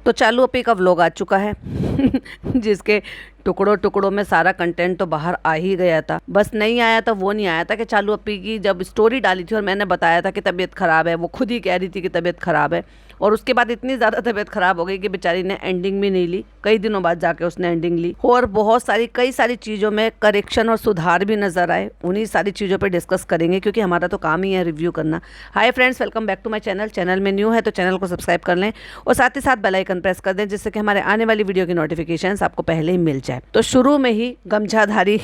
तो चालू अपी का व्लॉग आ चुका है जिसके टुकड़ों टुकड़ों में सारा कंटेंट तो बाहर आ ही गया था। बस नहीं आया था वो नहीं आया था कि चालू अपी की जब स्टोरी डाली थी और मैंने बताया था कि तबीयत ख़राब है, वो खुद ही कह रही थी कि तबीयत ख़राब है, और उसके बाद इतनी ज़्यादा तबीयत ख़राब हो गई कि बेचारी ने एंडिंग भी नहीं ली। कई दिनों बाद जाके उसने एंडिंग ली और बहुत सारी कई सारी चीज़ों में करेक्शन और सुधार भी नज़र आए। उन्हीं सारी चीज़ों पर डिस्कस करेंगे क्योंकि हमारा तो काम ही है रिव्यू करना। Hi friends, welcome back to my channel. Channel में न्यू है तो चैनल को सब्सक्राइब कर लें और साथ ही साथ बेल आइकन प्रेस कर दें जिससे कि हमारे आने वाली वीडियो की नोटिफिकेशंस आपको पहले ही मिल जाए। तो शुरू में ही गमछाधारी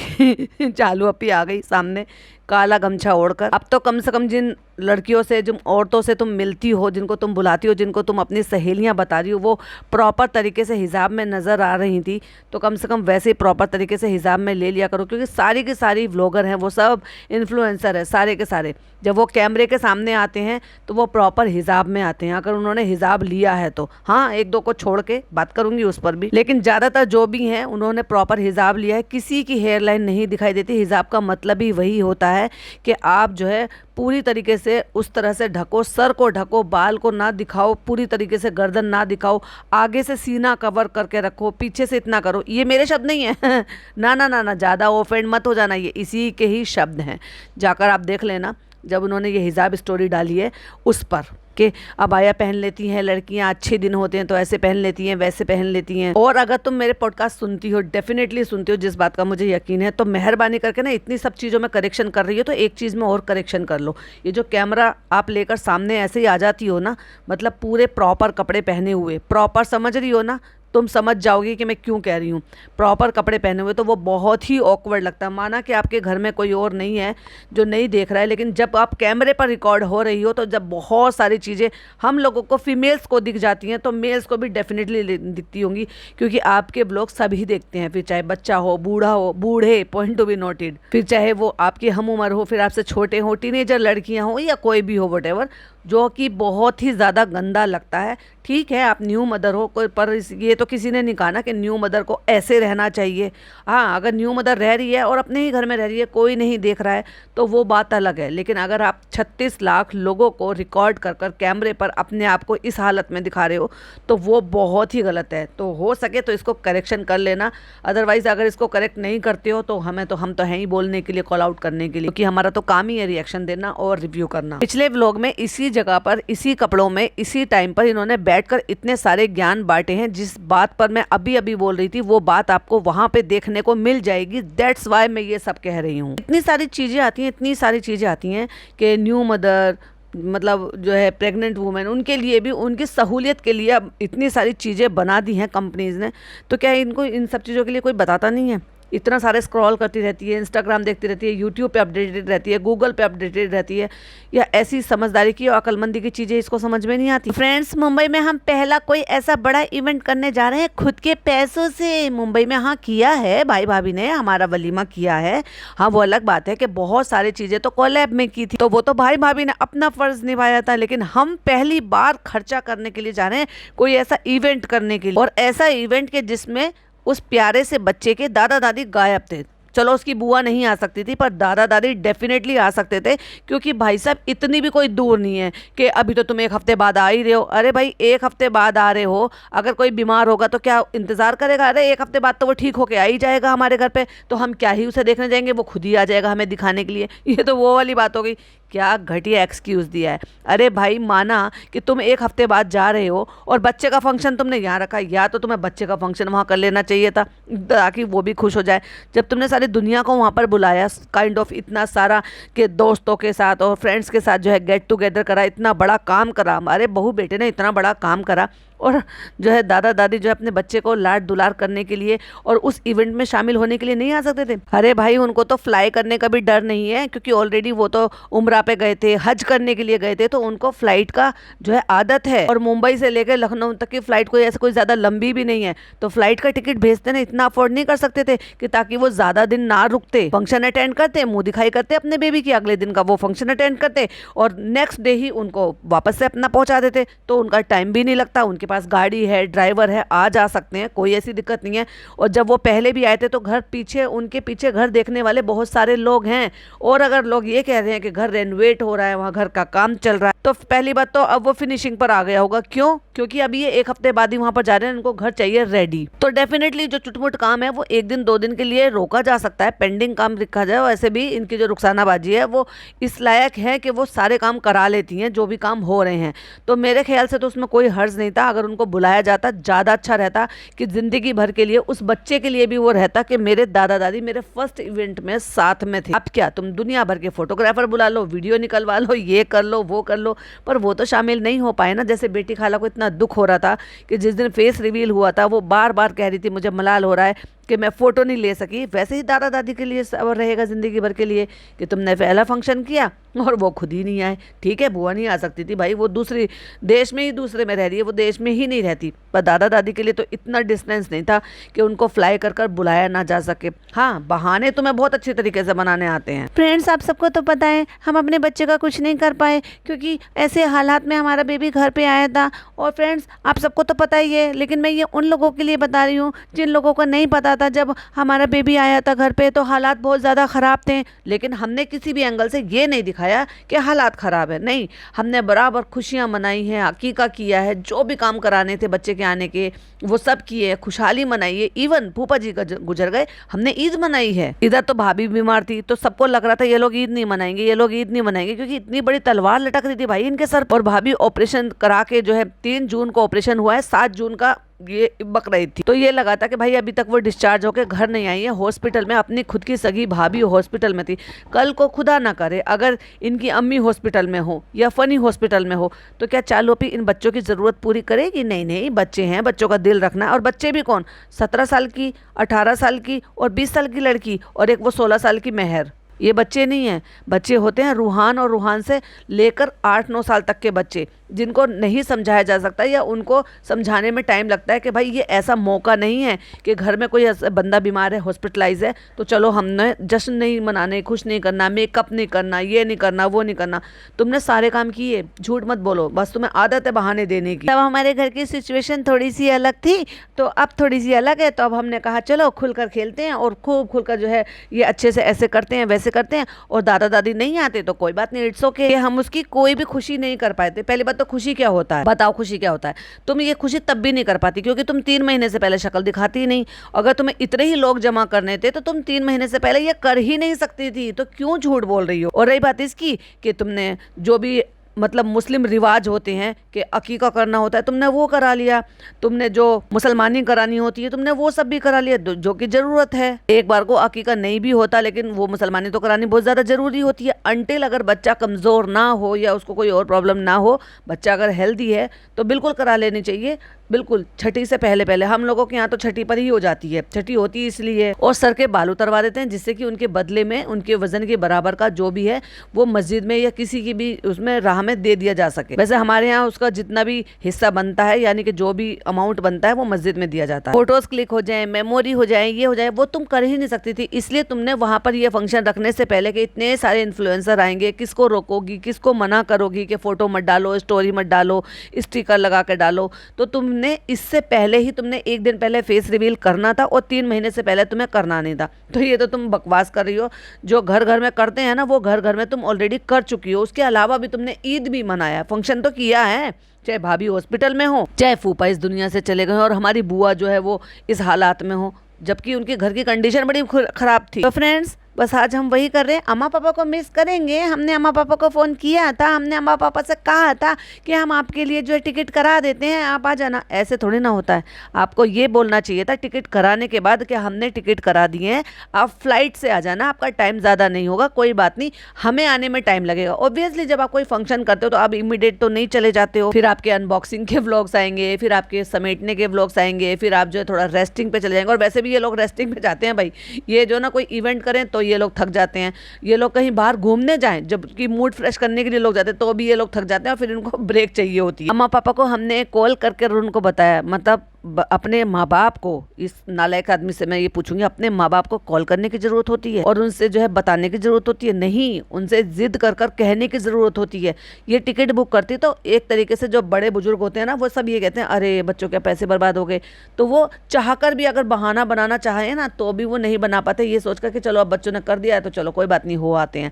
चालू अपी आ गई सामने, काला गमछा ओढ़कर। अब तो कम से कम जिन लड़कियों से, जिन औरतों से तुम मिलती हो, जिनको तुम बुलाती हो, जिनको तुम अपनी सहेलियां बता रही हो, वो प्रॉपर तरीके से हिजाब में नज़र आ रही थी, तो कम से कम वैसे ही प्रॉपर तरीके से हिजाब में ले लिया करो। क्योंकि सारी की सारी व्लॉगर हैं, वो सब इन्फ्लुएंसर है सारे के सारे। जब वो कैमरे के सामने आते हैं तो वो प्रॉपर हिजाब में आते हैं, अगर उन्होंने हिजाब लिया है तो। हाँ, एक दो को छोड़ के बात करूंगी उस पर भी, लेकिन ज़्यादातर जो भी हैं उन्होंने प्रॉपर हिजाब लिया है। किसी की हेयर लाइन नहीं दिखाई देती। हिजाब का मतलब ही वही होता है कि आप जो है पूरी तरीके से उस तरह से ढको, सर को ढको, बाल को ना दिखाओ, पूरी तरीके से गर्दन ना दिखाओ, आगे से सीना कवर करके रखो, पीछे से इतना करो। ये मेरे शब्द नहीं है ना ना ना ना, ज़्यादा ऑफेंड मत हो जाना, ये इसी के ही शब्द हैं। जाकर आप देख लेना जब उन्होंने ये हिजाब स्टोरी डाली है उस पर, कि अबाया पहन लेती हैं लड़कियां, अच्छे दिन होते हैं तो ऐसे पहन लेती हैं, वैसे पहन लेती हैं। और अगर तुम मेरे पॉडकास्ट सुनती हो, डेफिनेटली सुनती हो, जिस बात का मुझे यकीन है, तो मेहरबानी करके ना इतनी सब चीज़ों में करेक्शन कर रही हो तो एक चीज़ में और करेक्शन कर लो। ये जो कैमरा आप लेकर सामने ऐसे ही आ जाती हो ना, मतलब पूरे प्रॉपर कपड़े पहने हुए, प्रॉपर समझ रही हो ना, तुम समझ जाओगी कि मैं क्यों कह रही हूँ। प्रॉपर कपड़े पहने हुए तो वो बहुत ही ऑकवर्ड लगता है। माना कि आपके घर में कोई और नहीं है जो नहीं देख रहा है, लेकिन जब आप कैमरे पर रिकॉर्ड हो रही हो तो जब बहुत सारी चीज़ें हम लोगों को, फीमेल्स को दिख जाती हैं, तो मेल्स को भी डेफिनेटली दिखती होंगी, क्योंकि आपके ब्लॉग सभी देखते हैं। फिर चाहे बच्चा हो, बूढ़ा हो, बूढ़े, पॉइंट टू बी नोटेड, फिर चाहे वो आपकी हम उम्र हो, फिर आपसे छोटे हो, टीनेजर लड़कियाँ हो, या कोई भी हो, वटेवर, जो कि बहुत ही ज़्यादा गंदा लगता है। ठीक है, आप न्यू मदर हो कोई, पर ये तो किसी ने नहीं कहा ना कि न्यू मदर को ऐसे रहना चाहिए। हाँ, अगर न्यू मदर रह रही है और अपने ही घर में रह रही है, कोई नहीं देख रहा है, तो वो बात अलग है। लेकिन अगर आप 36 लाख लोगों को रिकॉर्ड कर कर कैमरे पर अपने आप को इस हालत में दिखा रहे हो तो वो बहुत ही गलत है। तो हो सके तो इसको करेक्शन कर लेना। अदरवाइज़ अगर इसको करेक्ट नहीं करते हो तो हम तो हैं ही बोलने के लिए, कॉल आउट करने के लिए, क्योंकि हमारा तो काम ही है रिएक्शन देना और रिव्यू करना। पिछले व्लॉग में इसी जगह पर, इसी कपड़ों में, इसी टाइम पर इन्होंने बैठकर इतने सारे ज्ञान बांटे हैं। जिस बात पर मैं अभी अभी बोल रही थी वो बात आपको वहां पे देखने को मिल जाएगी। दैट्स वाई मैं ये सब कह रही हूँ। इतनी सारी चीजें आती हैं, इतनी सारी चीजें आती हैं कि न्यू मदर, मतलब जो है प्रेग्नेंट वुमेन, उनके लिए भी, उनकी सहूलियत के लिए अब इतनी सारी चीज़ें बना दी हैं कंपनीज ने। तो क्या इनको इन सब चीज़ों के लिए कोई बताता नहीं है? इतना सारे स्क्रॉल करती रहती है, इंस्टाग्राम देखती रहती है, यूट्यूब पे अपडेटेड रहती है, गूगल पे अपडेटेड रहती है, या ऐसी समझदारी की और अक्लमंदी की चीज़ें इसको समझ में नहीं आती। फ्रेंड्स, मुंबई में हम पहला कोई ऐसा बड़ा इवेंट करने जा रहे हैं खुद के पैसों से। मुंबई में हाँ किया है, भाई भाभी ने हमारा वलीमा किया है। हाँ, वो अलग बात है कि बहुत सारी चीज़ें तो कोलैब में की थी, तो वो तो भाई भाभी ने अपना फ़र्ज़ निभाया था। लेकिन हम पहली बार खर्चा करने के लिए जा रहे हैं, कोई ऐसा इवेंट करने के लिए, और ऐसा इवेंट के जिसमें उस प्यारे से बच्चे के दादा दादी गायब थे। चलो उसकी बुआ नहीं आ सकती थी, पर दादा दादी डेफिनेटली आ सकते थे, क्योंकि भाई साहब इतनी भी कोई दूर नहीं है कि अभी तो तुम एक हफ्ते बाद आ ही रहे हो। अरे भाई, एक हफ्ते बाद आ रहे हो, अगर कोई बीमार होगा तो क्या इंतज़ार करेगा? अरे एक हफ्ते बाद तो वो ठीक होके आ ही जाएगा हमारे घर पे, तो हम क्या ही उसे देखने जाएंगे, वो खुद ही आ जाएगा हमें दिखाने के लिए। ये तो वो वाली बात हो गई। क्या घटिया एक्सक्यूज़ दिया है। अरे भाई, माना कि तुम एक हफ्ते बाद जा रहे हो और बच्चे का फंक्शन तुमने यहाँ रखा, या तो तुम्हें बच्चे का फंक्शन वहाँ कर लेना चाहिए था ताकि वो भी खुश हो जाए। जब तुमने सारी दुनिया को वहाँ पर बुलाया, काइंड ऑफ इतना सारा, के दोस्तों के साथ और फ्रेंड्स के साथ जो है गेट टुगेदर करा, इतना बड़ा काम करा, हमारे बहू बेटे ने इतना बड़ा काम करा, और जो है दादा दादी जो है अपने बच्चे को लाड दुलार करने के लिए और उस इवेंट में शामिल होने के लिए नहीं आ सकते थे? अरे भाई, उनको तो फ्लाई करने का भी डर नहीं है, क्योंकि ऑलरेडी वो तो उम्रा पे गए थे, हज करने के लिए गए थे, तो उनको फ्लाइट का जो है आदत है। और मुंबई से लेकर लखनऊ तक की फ्लाइट कोई ऐसे कोई ज़्यादा लंबी भी नहीं है, तो फ्लाइट का टिकट भेजते ना, इतना अफोर्ड नहीं कर सकते थे कि ताकि वो ज़्यादा दिन ना रुकते, फंक्शन अटेंड करते, मुँह दिखाई करते अपने बेबी की, अगले दिन का वो फंक्शन अटेंड करते और नेक्स्ट डे ही उनको वापस से अपना पहुँचा देते, तो उनका टाइम भी नहीं लगता, उनके पास गाड़ी है, ड्राइवर है, आ जा सकते हैं, कोई ऐसी दिक्कत नहीं है। और जब वो पहले भी आए थे तो घर पीछे, उनके पीछे घर देखने वाले बहुत सारे लोग हैं। और अगर लोग ये कह रहे हैं कि घर रेनोवेट हो रहा है, वहाँ घर का काम चल रहा है, तो पहली बात तो अब वो फिनिशिंग पर आ गया होगा। क्यों? क्योंकि अभी ये 1 हफ्ते बाद ही वहाँ पर जा रहे हैं, इनको घर चाहिए रेडी। तो डेफिनेटली जो चुटमुट काम है वो 1 दिन 2 दिन के लिए रोका जा सकता है, पेंडिंग काम रखा जाए। वैसे भी इनकी जो रुखसानाबाजी है वो इस लायक है कि वो सारे काम करा लेती हैं जो भी काम हो रहे हैं। तो मेरे ख्याल से तो उसमें कोई हर्ज नहीं था। अगर उनको बुलाया जाता ज़्यादा अच्छा रहता कि ज़िंदगी भर के लिए उस बच्चे के लिए भी वो रहता कि मेरे दादा दादी मेरे फर्स्ट इवेंट में साथ में थे। अब क्या तुम दुनिया भर के फोटोग्राफर बुला लो, वीडियो निकलवा लो, ये कर लो, वो कर लो, पर वो तो शामिल नहीं हो पाए ना। जैसे बेटी खाला को इतना दुख हो रहा था कि जिस दिन फेस रिवील हुआ था वो बार बार कह रही थी मुझे मलाल हो रहा है कि मैं फ़ोटो नहीं ले सकी, वैसे ही दादा दादी के लिए सब रहेगा ज़िंदगी भर के लिए कि तुमने पहला फंक्शन किया और वो खुद ही नहीं आए। ठीक है, बुआ नहीं आ सकती थी भाई, वो दूसरी देश में ही दूसरे में रह रही है, वो देश में ही नहीं रहती। पर दादा दादी के लिए तो इतना डिस्टेंस नहीं था कि उनको फ्लाई कर कर बुलाया ना जा सके। हाँ, बहाने तुम्हें बहुत अच्छे तरीके से बनाने आते हैं। फ्रेंड्स, आप सबको तो पता है हम अपने बच्चे का कुछ नहीं कर पाए क्योंकि ऐसे हालात में हमारा बेबी घर पे आया था। और फ्रेंड्स, आप सबको तो पता ही है, लेकिन मैं ये उन लोगों के लिए बता रही हूँ जिन लोगों को नहीं पता था। जब हमारा बेबी आया था घर पे तो हालात बहुत ज़्यादा ख़राब थे, लेकिन हमने किसी भी एंगल से ये नहीं दिखाया कि हालात ख़राब है। नहीं, हमने बराबर खुशियाँ मनाई हैं, अकीका किया है, जो भी काम कराने थे बच्चे के आने के वो सब किए, खुशहाली मनाई है। इवन फूफा जी का गुजर गए, हमने ईद मनाई है। इधर तो भाभी बीमार थी तो सबको लग रहा था ये लोग ईद नहीं मनाएंगे, ये लोग ईद नहीं मनाएंगे, क्योंकि इतनी बड़ी तलवार लटक रही थी भाई इनके सर पर। और भाभी ऑपरेशन करा के जो है 3 जून को ऑपरेशन हुआ है, 7 जून का ये बकरीद थी। तो ये लगा था कि भाई अभी तक वो डिस्चार्ज होकर घर नहीं आई है, हॉस्पिटल में, अपनी खुद की सगी भाभी हॉस्पिटल में थी। कल को खुदा ना करे अगर इनकी अम्मी हॉस्पिटल में हो या फनी हॉस्पिटल में हो तो क्या चालोपी इन बच्चों की ज़रूरत पूरी करेगी? नहीं नहीं, बच्चे हैं, बच्चों का दिल रखना है। और बच्चे भी कौन, 17 साल की, 18 साल की और 20 साल की लड़की, और एक वो 16 साल की मेहर। ये बच्चे नहीं हैं, बच्चे होते हैं रूहान, और रूहान से लेकर 8-9 साल तक के बच्चे जिनको नहीं समझाया जा सकता या उनको समझाने में टाइम लगता है कि भाई ये ऐसा मौका नहीं है कि घर में कोई बंदा बीमार है, हॉस्पिटलाइज है, तो चलो हमने जश्न नहीं मनाने, खुश नहीं करना, मेकअप नहीं करना, ये नहीं करना, वो नहीं करना। तुमने सारे काम किए, झूठ मत बोलो, बस तुम्हें आदत है बहाने देने की। तब हमारे घर की सिचुएशन थोड़ी सी अलग थी, तो अब थोड़ी सी अलग है। तो अब हमने कहा चलो खुलकर खेलते हैं और खूब खुलकर जो है ये अच्छे से ऐसे करते हैं, वैसे करते हैं। और दादा दादी नहीं आते तो कोई बात नहीं, इट्स ओके। हम उसकी कोई भी खुशी नहीं कर पाए थे। पहली बात तो खुशी क्या होता है, बताओ खुशी क्या होता है? तुम ये खुशी तब भी नहीं कर पाती क्योंकि तुम 3 महीने से पहले शक्ल दिखाती ही नहीं। अगर तुम्हें इतने ही लोग जमा करने थे तो तुम 3 महीने से पहले ये कर ही नहीं सकती थी, तो क्यों झूठ बोल रही हो? और रही बात इसकी कि तुमने जो भी मतलब मुस्लिम रिवाज होते हैं कि अकीका करना होता है, तुमने वो करा लिया। तुमने जो मुसलमानी करानी होती है तुमने वो सब भी करा लिया, जो कि ज़रूरत है। एक बार को अकीका नहीं भी होता लेकिन वो मुसलमानी तो करानी बहुत ज़्यादा ज़रूरी होती है। अनटिल अगर बच्चा कमज़ोर ना हो या उसको कोई और प्रॉब्लम ना हो, बच्चा अगर हेल्दी है तो बिल्कुल करा लेनी चाहिए, बिल्कुल छठी से पहले पहले। हम लोगों के यहाँ तो छठी पर ही हो जाती है, छठी होती है इसलिए। और सर के बाल उतरवा देते हैं जिससे कि उनके बदले में उनके वजन के बराबर का जो भी है वो मस्जिद में या किसी की भी उसमें राह में दे दिया जा सके। वैसे हमारे यहाँ उसका जितना भी हिस्सा बनता है, यानी कि जो भी अमाउंट बनता है वो मस्जिद में दिया जाता है। फोटोज क्लिक हो जाए, मेमोरी हो जाए, ये हो जाए, वो तुम कर ही नहीं सकती थी। इसलिए तुमने वहां पर ये फंक्शन रखने से पहले कि इतने सारे इन्फ्लुएंसर आएंगे, किसको रोकोगी, किसको मना करोगी कि फोटो मत डालो, स्टोरी मत डालो, स्टिकर लगा के डालो। तो तुमने इससे पहले ही तुमने 1 दिन पहले फेस रिवील करना था और 3 महीने से पहले तुम्हें करना नहीं था। तो ये तो तुम बकवास कर रही हो। जो घर घर में करते हैं ना, वो घर घर में तुम ऑलरेडी कर चुकी हो। उसके अलावा भी तुमने ईद भी मनाया, फंक्शन तो किया है, चाहे भाभी हॉस्पिटल में हो, चाहे फूफा इस दुनिया से चले गए और हमारी बुआ जो है वो इस हालात में हो, जबकि उनके घर की कंडीशन बड़ी खराब थी। तो फ्रेंड्स, बस आज हम वही कर रहे हैं, अम्मा पापा को मिस करेंगे। हमने अम्मा पापा को फ़ोन किया था, हमने अम्मा पापा से कहा था कि हम आपके लिए जो है टिकट करा देते हैं, आप आ जाना। ऐसे थोड़ी ना होता है, आपको ये बोलना चाहिए था टिकट कराने के बाद कि हमने टिकट करा दिए हैं, आप फ्लाइट से आ जाना, आपका टाइम ज़्यादा नहीं होगा, कोई बात नहीं, हमें आने में टाइम लगेगा। ऑब्वियसली जब आप कोई फंक्शन करते हो तो आप इमीडिएट तो नहीं चले जाते हो, फिर आपके अनबॉक्सिंग के व्लॉग्स आएंगे, फिर आपके समेटने के व्लॉग्स आएंगे, फिर आप जो है थोड़ा रेस्टिंग पे चले जाएंगे। और वैसे भी ये लोग रेस्टिंग पे जाते हैं भाई, ये जो ना कोई इवेंट करें तो ये लोग थक जाते हैं। ये लोग कहीं बाहर घूमने जाएं, जबकि मूड फ्रेश करने के लिए लोग जाते हैं, तो भी ये लोग थक जाते हैं और फिर इनको ब्रेक चाहिए होती है। अम्मा पापा को हमने कॉल करके उनको बताया, मतलब अपने माँ बाप को, इस नालायक आदमी से मैं ये पूछूंगी, अपने माँ बाप को कॉल करने की जरूरत होती है और उनसे जो है बताने की जरूरत होती है? नहीं, उनसे जिद कर कर कहने की जरूरत होती है। ये टिकट बुक करती तो एक तरीके से जो बड़े बुजुर्ग होते हैं ना, वो सब ये कहते हैं अरे बच्चों के पैसे बर्बाद हो गए, तो वो चाहकर भी अगर बहाना बनाना चाहे ना तो भी वो नहीं बना पाते, ये सोचकर कि चलो अब बच्चों ने कर दिया है तो चलो कोई बात नहीं, हो आते हैं।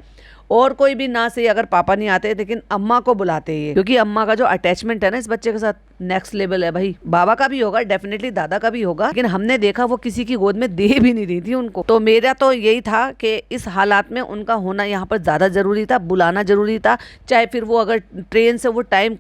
और कोई भी ना सही, अगर पापा नहीं आते लेकिन अम्मा को बुलाते हैं, क्योंकि अम्मा का जो अटैचमेंट है ना इस बच्चे के साथ नेक्स्ट लेवल है भाई। बाबा का भी होगा डेफिनेटली, दादा का भी होगा, लेकिन हमने देखा वो किसी की गोद में दे भी नहीं रही थी उनको। तो मेरा तो यही था कि इस हालात में उनका होना यहाँ पर ज्यादा जरूरी था, बुलाना जरूरी था। चाहे फिर वो अगर ट्रेन से वो टाइम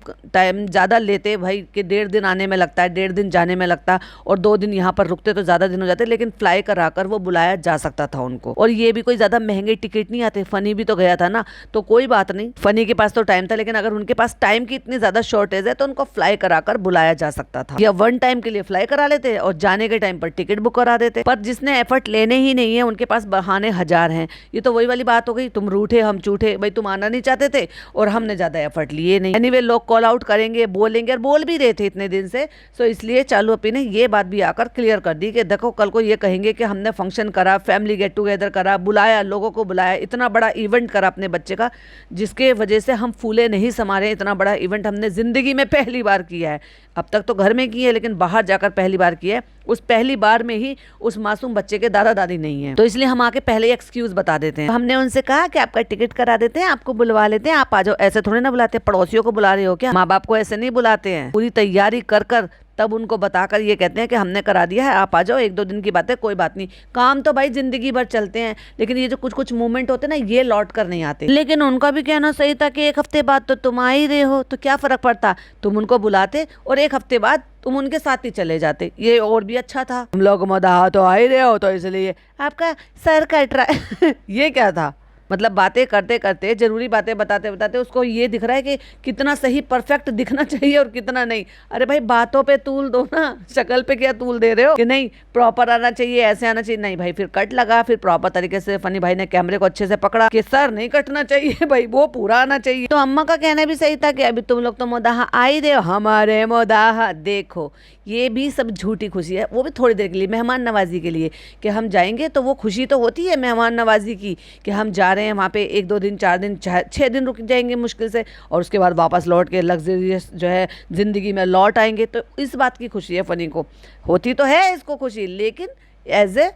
ज्यादा लेते भाई, कि 1.5 दिन आने में लगता है, 1.5 दिन जाने में लगता और 2 दिन यहाँ पर रुकते तो ज्यादा दिन हो जाते, लेकिन फ्लाई कराकर वो बुलाया जा सकता था उनको। और ये भी कोई ज्यादा महंगे टिकट नहीं आते, फनी भी तो गया था ना, तो कोई बात नहीं, फनी के पास तो टाइम था, लेकिन अगर उनके पास टाइम की इतनी ज्यादा शॉर्टेज है तो उनको फ्लाई कराकर बुलाया जा सकता था, या 1 टाइम के लिए फ्लाई करा लेते और जाने के टाइम पर टिकट बुक करा देते। पर जिसने एफर्ट लेने ही नहीं है उनके पास बहाने हजार हैं। ये तो वही वाली बात हो गई, तुम रूठे हम झूठे, भाई तुम आना नहीं चाहते थे और हमने ज्यादा एफर्ट लिए नहीं। एनीवे लोग कॉल आउट करेंगे, बोलेंगे, और बोल भी रहे थे इतने दिन से। सो इसलिए चालू अपी ने ये बात भी आकर क्लियर कर दी कि देखो कल को ये कहेंगे कि हमने फंक्शन करा, फैमिली गेट टुगेदर करा, बुलाया, लोगों को बुलाया, इतना बड़ा इवेंट करा अपने बच्चे का, जिसके वजह से हम फूले नहीं समा रहे। इतना बड़ा इवेंट हमने जिंदगी में पहली बार किया है। अब तक तो घर में की है, लेकिन बाहर जाकर पहली बार किया है। उस पहली बार में ही उस मासूम बच्चे के दादा दादी नहीं है, तो इसलिए हम आके पहले ही एक्सक्यूज बता देते हैं। हमने उनसे कहा कि आपका टिकट करा देते हैं, आपको बुलवा लेते हैं, आप आ जाओ। ऐसे थोड़े ना बुलाते, पड़ोसियों को बुला रहे हो क्या? माँ बाप को ऐसे नहीं बुलाते हैं। पूरी तैयारी कर कर तब उनको बताकर ये कहते हैं कि हमने करा दिया है, आप आ जाओ, 1-2 दिन की बात है, कोई बात नहीं। काम तो भाई जिंदगी भर चलते हैं, लेकिन ये जो कुछ कुछ मोमेंट होते हैं ना, ये लौट कर नहीं आते। लेकिन उनका भी कहना सही था कि 1 हफ्ते बाद तो तुम आ ही रहे हो, तो क्या फर्क पड़ता, तुम उनको बुलाते और 1 हफ्ते बाद तुम उनके साथ ही चले जाते, ये और भी अच्छा था। हम लोग मदाहा तो आ ही रहे हो, तो इसलिए आपका सर कट रहा है ये क्या था? मतलब बातें करते करते, जरूरी बातें बताते बताते उसको ये दिख रहा है कि कितना सही परफेक्ट दिखना चाहिए और कितना नहीं। अरे भाई बातों पे तूल दो ना, शक्ल पे क्या तूल दे रहे हो कि नहीं प्रॉपर आना चाहिए, ऐसे आना चाहिए? नहीं भाई, फिर कट लगा, फिर प्रॉपर तरीके से फनी भाई ने कैमरे को अच्छे से पकड़ा कि सर नहीं कटना चाहिए भाई, वो पूरा आना चाहिए। तो अम्मा का कहना भी सही था कि अभी तुम लोग तो मोदाहा आ ही रहे हो, हमारे मोदाहा देखो, ये भी सब झूठी खुशी है, वो भी थोड़ी देर के लिए, मेहमान नवाजी के लिए, कि हम जाएंगे तो वो खुशी तो होती है मेहमान नवाजी की, कि हम जा रहे हैं वहाँ पे 1-2 दिन, 4 दिन, 6 दिन रुक जाएंगे मुश्किल से, और उसके बाद वापस लौट के लग्जरियस जो है जिंदगी में लौट आएंगे। तो इस बात की खुशी है फनी को, होती तो है इसको खुशी, लेकिन एज ए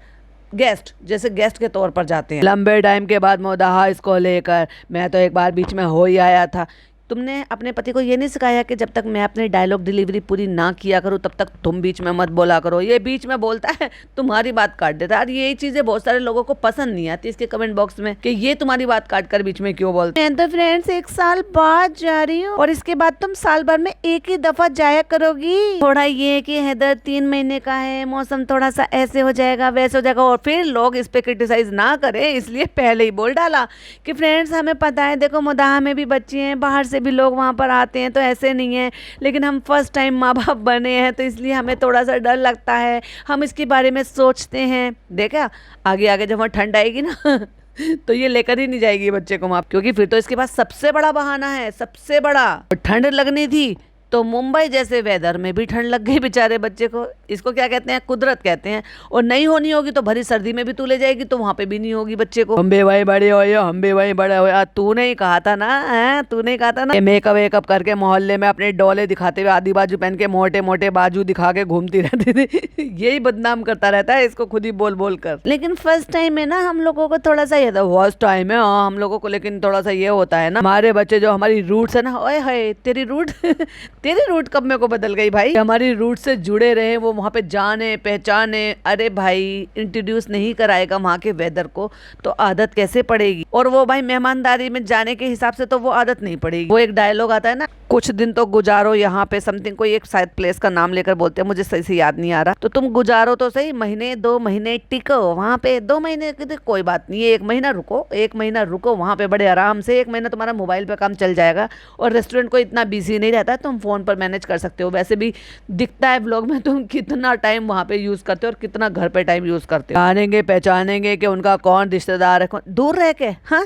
गेस्ट, जैसे गेस्ट के तौर पर जाते हैं। लंबे टाइम के बाद मोदाहा इसको लेकर, मैं तो एक बार बीच में हो ही आया था। तुमने अपने पति को ये नहीं सिखाया कि जब तक मैं अपनी डायलॉग डिलीवरी पूरी ना किया करूँ तब तक तुम बीच में मत बोला करो? ये बीच में बोलता है, तुम्हारी बात काट देता है। और यही चीजें बहुत सारे लोगों को पसंद नहीं आती इसके कमेंट बॉक्स में, कि ये तुम्हारी बात काट कर बीच में क्यों बोलते। मैं तो फ्रेंड्स 1 साल बाद जा रही हूँ, और इसके बाद तुम साल भर में 1 ही दफा जाया करोगी। थोड़ा ये है कि हैदर 3 महीने का है, मौसम थोड़ा सा ऐसे हो जाएगा, वैसे हो जाएगा, और फिर लोग इस पे क्रिटिसाइज ना करें, इसलिए पहले ही बोल डाला कि फ्रेंड्स हमें पता है, देखो मोदाहा में भी बच्चे हैं, बाहर से भी लोग वहाँ पर आते हैं, तो ऐसे नहीं है, लेकिन हम फर्स्ट टाइम माँ बाप बने हैं, तो इसलिए हमें थोड़ा सा डर लगता है, हम इसके बारे में सोचते हैं। देखा, आगे आगे जब वहाँ ठंड आएगी ना तो ये लेकर ही नहीं जाएगी बच्चे को वहाँ, क्योंकि फिर तो इसके पास सबसे बड़ा बहाना है, सबसे बड़ा। ठंड लगनी थी तो मुंबई जैसे वेदर में भी ठंड लग गई बेचारे बच्चे को। इसको क्या कहते हैं? कुदरत कहते हैं। और नहीं होनी होगी तो भरी सर्दी में भी तू ले जाएगी, तो वहां पे भी नहीं होगी बच्चे को। हम भी वही बड़े हो, हम भी वही बड़े हो। तूने ही कहा था ना, तूने ही कहा था ना, मेकअप वेकअप करके मोहल्ले में अपने डोले दिखाते हुए, आधी बाजू पहन के, मोटे मोटे बाजू दिखा के घूमती रहती थी यही बदनाम करता रहता है इसको, खुद ही बोल बोल कर। लेकिन फर्स्ट टाइम है ना, हम लोगों को थोड़ा सा ये था, फर्स्ट टाइम है हाँ हम लोगों को, लेकिन थोड़ा सा ये होता है ना, हमारे बच्चे जो हमारी रूट्स है ना, ओए हाय तेरी रूट तेरी रूट कब मेरे को बदल गई भाई। हमारी रूट से जुड़े रहे, वो वहाँ पे जाने पहचाने। अरे भाई इंट्रोड्यूस नहीं कराएगा वहाँ के वेदर को तो आदत कैसे पड़ेगी? और वो भाई मेहमानदारी में जाने के हिसाब से तो वो आदत नहीं पड़ेगी। वो एक डायलॉग आता है ना, कुछ दिन तो गुजारो यहाँ पे, समथिंग कोई एक शायद प्लेस का नाम लेकर बोलते हैं, मुझे सही से याद नहीं आ रहा। तो तुम गुजारो तो सही, 1-2 महीने टिको वहाँ पे। 2 महीने की तो कोई बात नहीं है, 1 महीना रुको, 1 महीना रुको वहाँ पे बड़े आराम से। 1 महीना तुम्हारा मोबाइल पे काम चल जाएगा, और रेस्टोरेंट को इतना बिजी नहीं रहता, तुम फोन पर मैनेज कर सकते हो। वैसे भी दिखता है व्लॉग में तुम कितना टाइम वहाँ पे यूज करते हो और कितना घर पे टाइम यूज करते हो। जानेंगे पहचानेंगे कि उनका कौन रिश्तेदार है, दूर रह के। हाँ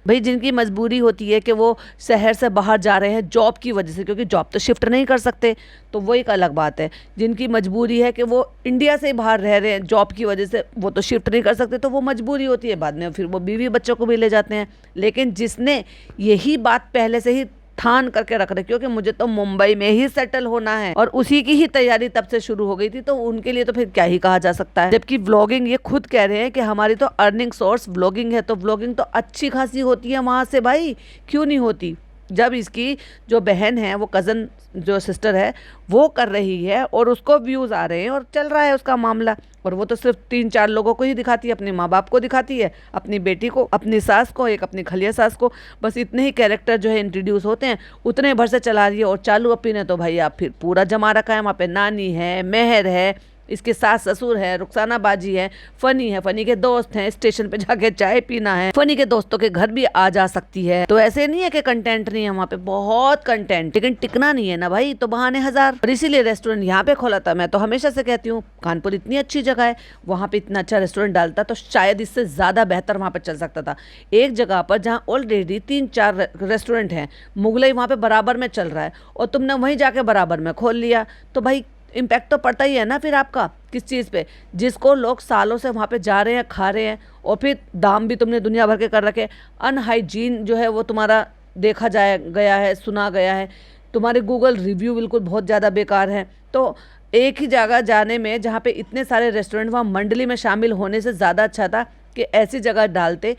भाई जिनकी मजबूरी होती है कि वो शहर से बाहर जा रहे हैं जॉब की वजह से, क्योंकि जॉब तो शिफ्ट नहीं कर सकते, तो वो एक अलग बात है। जिनकी मजबूरी है कि वो इंडिया से बाहर रह रहे हैं जॉब की वजह से, वो तो शिफ्ट नहीं कर सकते, तो वो मजबूरी होती है, बाद में फिर वो बीवी बच्चों को भी ले जाते हैं। लेकिन जिसने यही बात पहले से ही ठान करके रख रहे, क्योंकि मुझे तो मुंबई में ही सेटल होना है और उसी की ही तैयारी तब से शुरू हो गई थी, तो उनके लिए तो फिर क्या ही कहा जा सकता है। जबकि व्लॉगिंग, ये खुद कह रहे हैं कि हमारी तो अर्निंग सोर्स व्लॉगिंग है, तो व्लॉगिंग तो अच्छी खासी होती है वहां से भाई, क्यों नहीं होती। जब इसकी जो बहन है, वो कज़न जो सिस्टर है, वो कर रही है और उसको व्यूज़ आ रहे हैं और चल रहा है उसका मामला, और वो तो सिर्फ 3-4 लोगों को ही दिखाती है, अपने माँ बाप को दिखाती है, अपनी बेटी को, अपनी सास को, एक अपनी खलिया सास को, बस इतने ही कैरेक्टर जो है इंट्रोड्यूस होते हैं, उतने भर से चला रही है। और चालू अपी ने तो भाई आप फिर पूरा जमा रखा है, वहाँ पे नानी है, मेहर है, इसके सास ससुर है, रुखसाना बाजी है, फनी के दोस्त हैं, स्टेशन पे जाके चाय पीना है, फनी के दोस्तों के घर भी आ जा सकती है। तो ऐसे नहीं है कि कंटेंट नहीं है, वहाँ पे बहुत कंटेंट, लेकिन टिकना नहीं है ना भाई, तो बहाने हजार। और इसीलिए रेस्टोरेंट यहाँ पे खोला था। मैं तो हमेशा से कहती हूँ कानपुर इतनी अच्छी जगह है, वहाँ पे इतना अच्छा रेस्टोरेंट डालता तो शायद इससे ज्यादा बेहतर वहाँ पे चल सकता था। एक जगह पर जहाँ ऑलरेडी 3-4 रेस्टोरेंट हैं, मुगलई वहाँ पे बराबर में चल रहा है, और तुमने वहीं जाके बराबर में खोल लिया, तो भाई इम्पैक्ट तो पड़ता ही है ना फिर आपका किस चीज़ पे, जिसको लोग सालों से वहाँ पे जा रहे हैं, खा रहे हैं, और फिर दाम भी तुमने दुनिया भर के कर रखे। अनहाइजीन जो है वो तुम्हारा देखा गया है, सुना गया है, तुम्हारे गूगल रिव्यू बिल्कुल बहुत ज़्यादा बेकार है। तो एक ही जगह जाने में जहाँ पे इतने सारे रेस्टोरेंट, वहाँ मंडली में शामिल होने से ज़्यादा अच्छा था कि ऐसी जगह डालते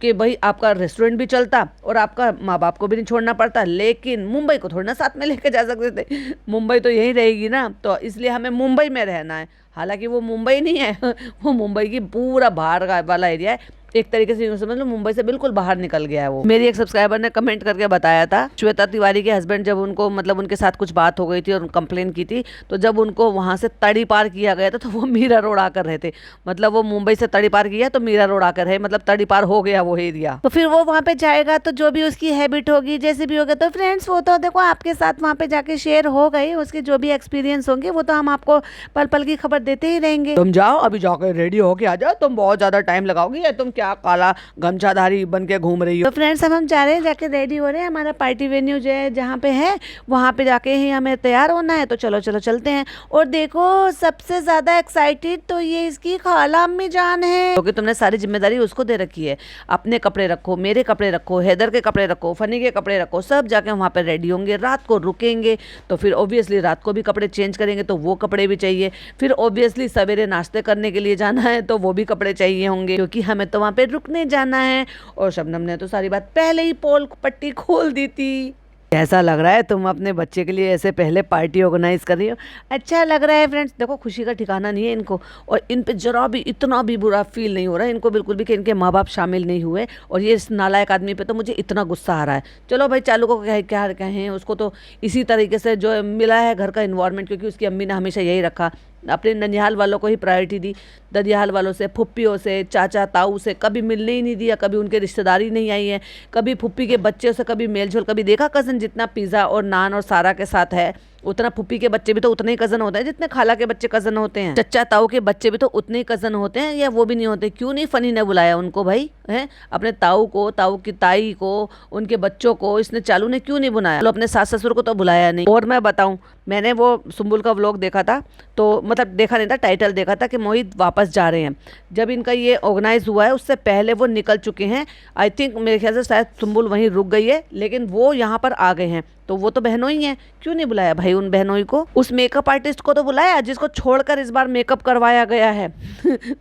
कि भाई आपका रेस्टोरेंट भी चलता और आपका माँ बाप को भी नहीं छोड़ना पड़ता। लेकिन मुंबई को थोड़ा ना साथ में लेके जा सकते थे, मुंबई तो यही रहेगी ना, तो इसलिए हमें मुंबई में रहना है। हालांकि वो मुंबई नहीं है, वो मुंबई की पूरा बाहर का वाला एरिया है, एक तरीके से यूँ समझ लो मुंबई से बिल्कुल बाहर निकल गया है वो। मेरी एक सब्सक्राइबर ने कमेंट करके बताया था, श्वेता तिवारी के हस्बैंड जब उनको मतलब उनके साथ कुछ बात हो गई थी और कंप्लेन की थी, तो जब उनको वहां से तड़ी पार किया गया था तो वो मीरा रोड आकर रहे थे, मतलब वो मुंबई से तड़ी पार किया तो मीरा रोड आकर है, मतलब तड़ी पार हो गया वो एरिया। तो फिर वो वहाँ पे जाएगा तो जो भी उसकी हैबिट होगी, जैसे भी होगा, तो फ्रेंड्स वो तो देखो आपके साथ वहाँ पे जाके शेयर हो गई, उसके जो भी एक्सपीरियंस होंगे वो तो हम आपको पल पल की खबर देते ही रहेंगे। तुम जाओ अभी जाकर रेडी होके आ जाओ, तुम बहुत ज्यादा टाइम लगाओगी, या तुम क्या काला गमछाधारी बन के घूम रही हो। तो फ्रेंड्स अब हम जा रहे हैं, जाके रेडी हो रहे हैं, हमारा पार्टी वेन्यू जो है जहाँ पे है वहाँ पे जाके ही हमें तैयार होना है, तो चलो चलो चलते हैं। और देखो सबसे ज्यादा एक्साइटेड तो ये इसकी खाला अम्मी जान है, क्योंकि तुमने सारी जिम्मेदारी उसको दे रखी है। अपने कपड़े रखो, मेरे कपड़े रखो, हैदर के कपड़े रखो, फनी के कपड़े रखो, सब जाके वहाँ पे रेडी होंगे, रात को रुकेंगे, तो फिर ऑब्वियसली रात को भी कपड़े चेंज करेंगे, तो वो कपड़े भी चाहिए। फिर ऑब्वियसली सवेरे नाश्ते करने के लिए जाना है, तो वो भी कपड़े चाहिए होंगे, क्योंकि हमें तो वहाँ पे रुकने जाना है। और शबनम ने तो सारी बात पहले ही पोल पट्टी खोल दी थी। कैसा लग रहा है तुम अपने बच्चे के लिए ऐसे पहले पार्टी ऑर्गेनाइज कर रही हो? अच्छा लग रहा है फ्रेंड्स। देखो खुशी का ठिकाना नहीं है इनको, और इन पे जरा भी इतना भी बुरा फील नहीं हो रहा है इनको बिल्कुल भी कि इनके माँ बाप शामिल नहीं हुए, और ये इस नालायक आदमी पे तो मुझे इतना गुस्सा आ रहा है। चलो भाई चालू को क्या कहें, उसको तो इसी तरीके से जो मिला है घर का इन्वायरमेंट, क्योंकि उसकी अम्मी ने हमेशा यही रखा, अपने ननिहाल वालों को ही प्रायोरिटी दी, ददियाल वालों से, फुप्पियों से, चाचा ताऊ से कभी मिलने ही नहीं दिया, कभी उनके रिश्तेदारी नहीं आई है, कभी फुप्पी के बच्चों से कभी मेलझोल, कभी देखा कज़न जितना पिज़्ज़ा और नान और सारा के साथ है, उतना फुप्पी के बच्चे भी तो उतने ही कज़न होते हैं जितने खाला के बच्चे कज़न होते हैं, चच्चा ताऊ के बच्चे भी तो उतने ही कज़न होते हैं, या वो भी नहीं होते? क्यों नहीं फनी ने बुलाया उनको भाई, है अपने ताऊ को, ताऊ की ताई को, उनके बच्चों को, इसने चालू ने क्यों नहीं बुलाया? चलो अपने सास ससुर को तो बुलाया नहीं। और मैं बताऊं, मैंने वो सुम्बुल का व्लॉग देखा था, तो मतलब देखा नहीं था, टाइटल देखा था कि मोहित वापस जा रहे हैं। जब इनका ये ऑर्गेनाइज हुआ है उससे पहले वो निकल चुके हैं, आई थिंक मेरे ख्याल से शायद सुम्बुल वहीं रुक गई है, लेकिन वो यहाँ पर आ गए हैं, तो वो तो बहनों ही हैं, क्यों नहीं बुलाया भाई उन बहनों को? उस मेकअप आर्टिस्ट को तो बुलाया जिसको छोड़कर इस बार मेकअप करवाया गया है।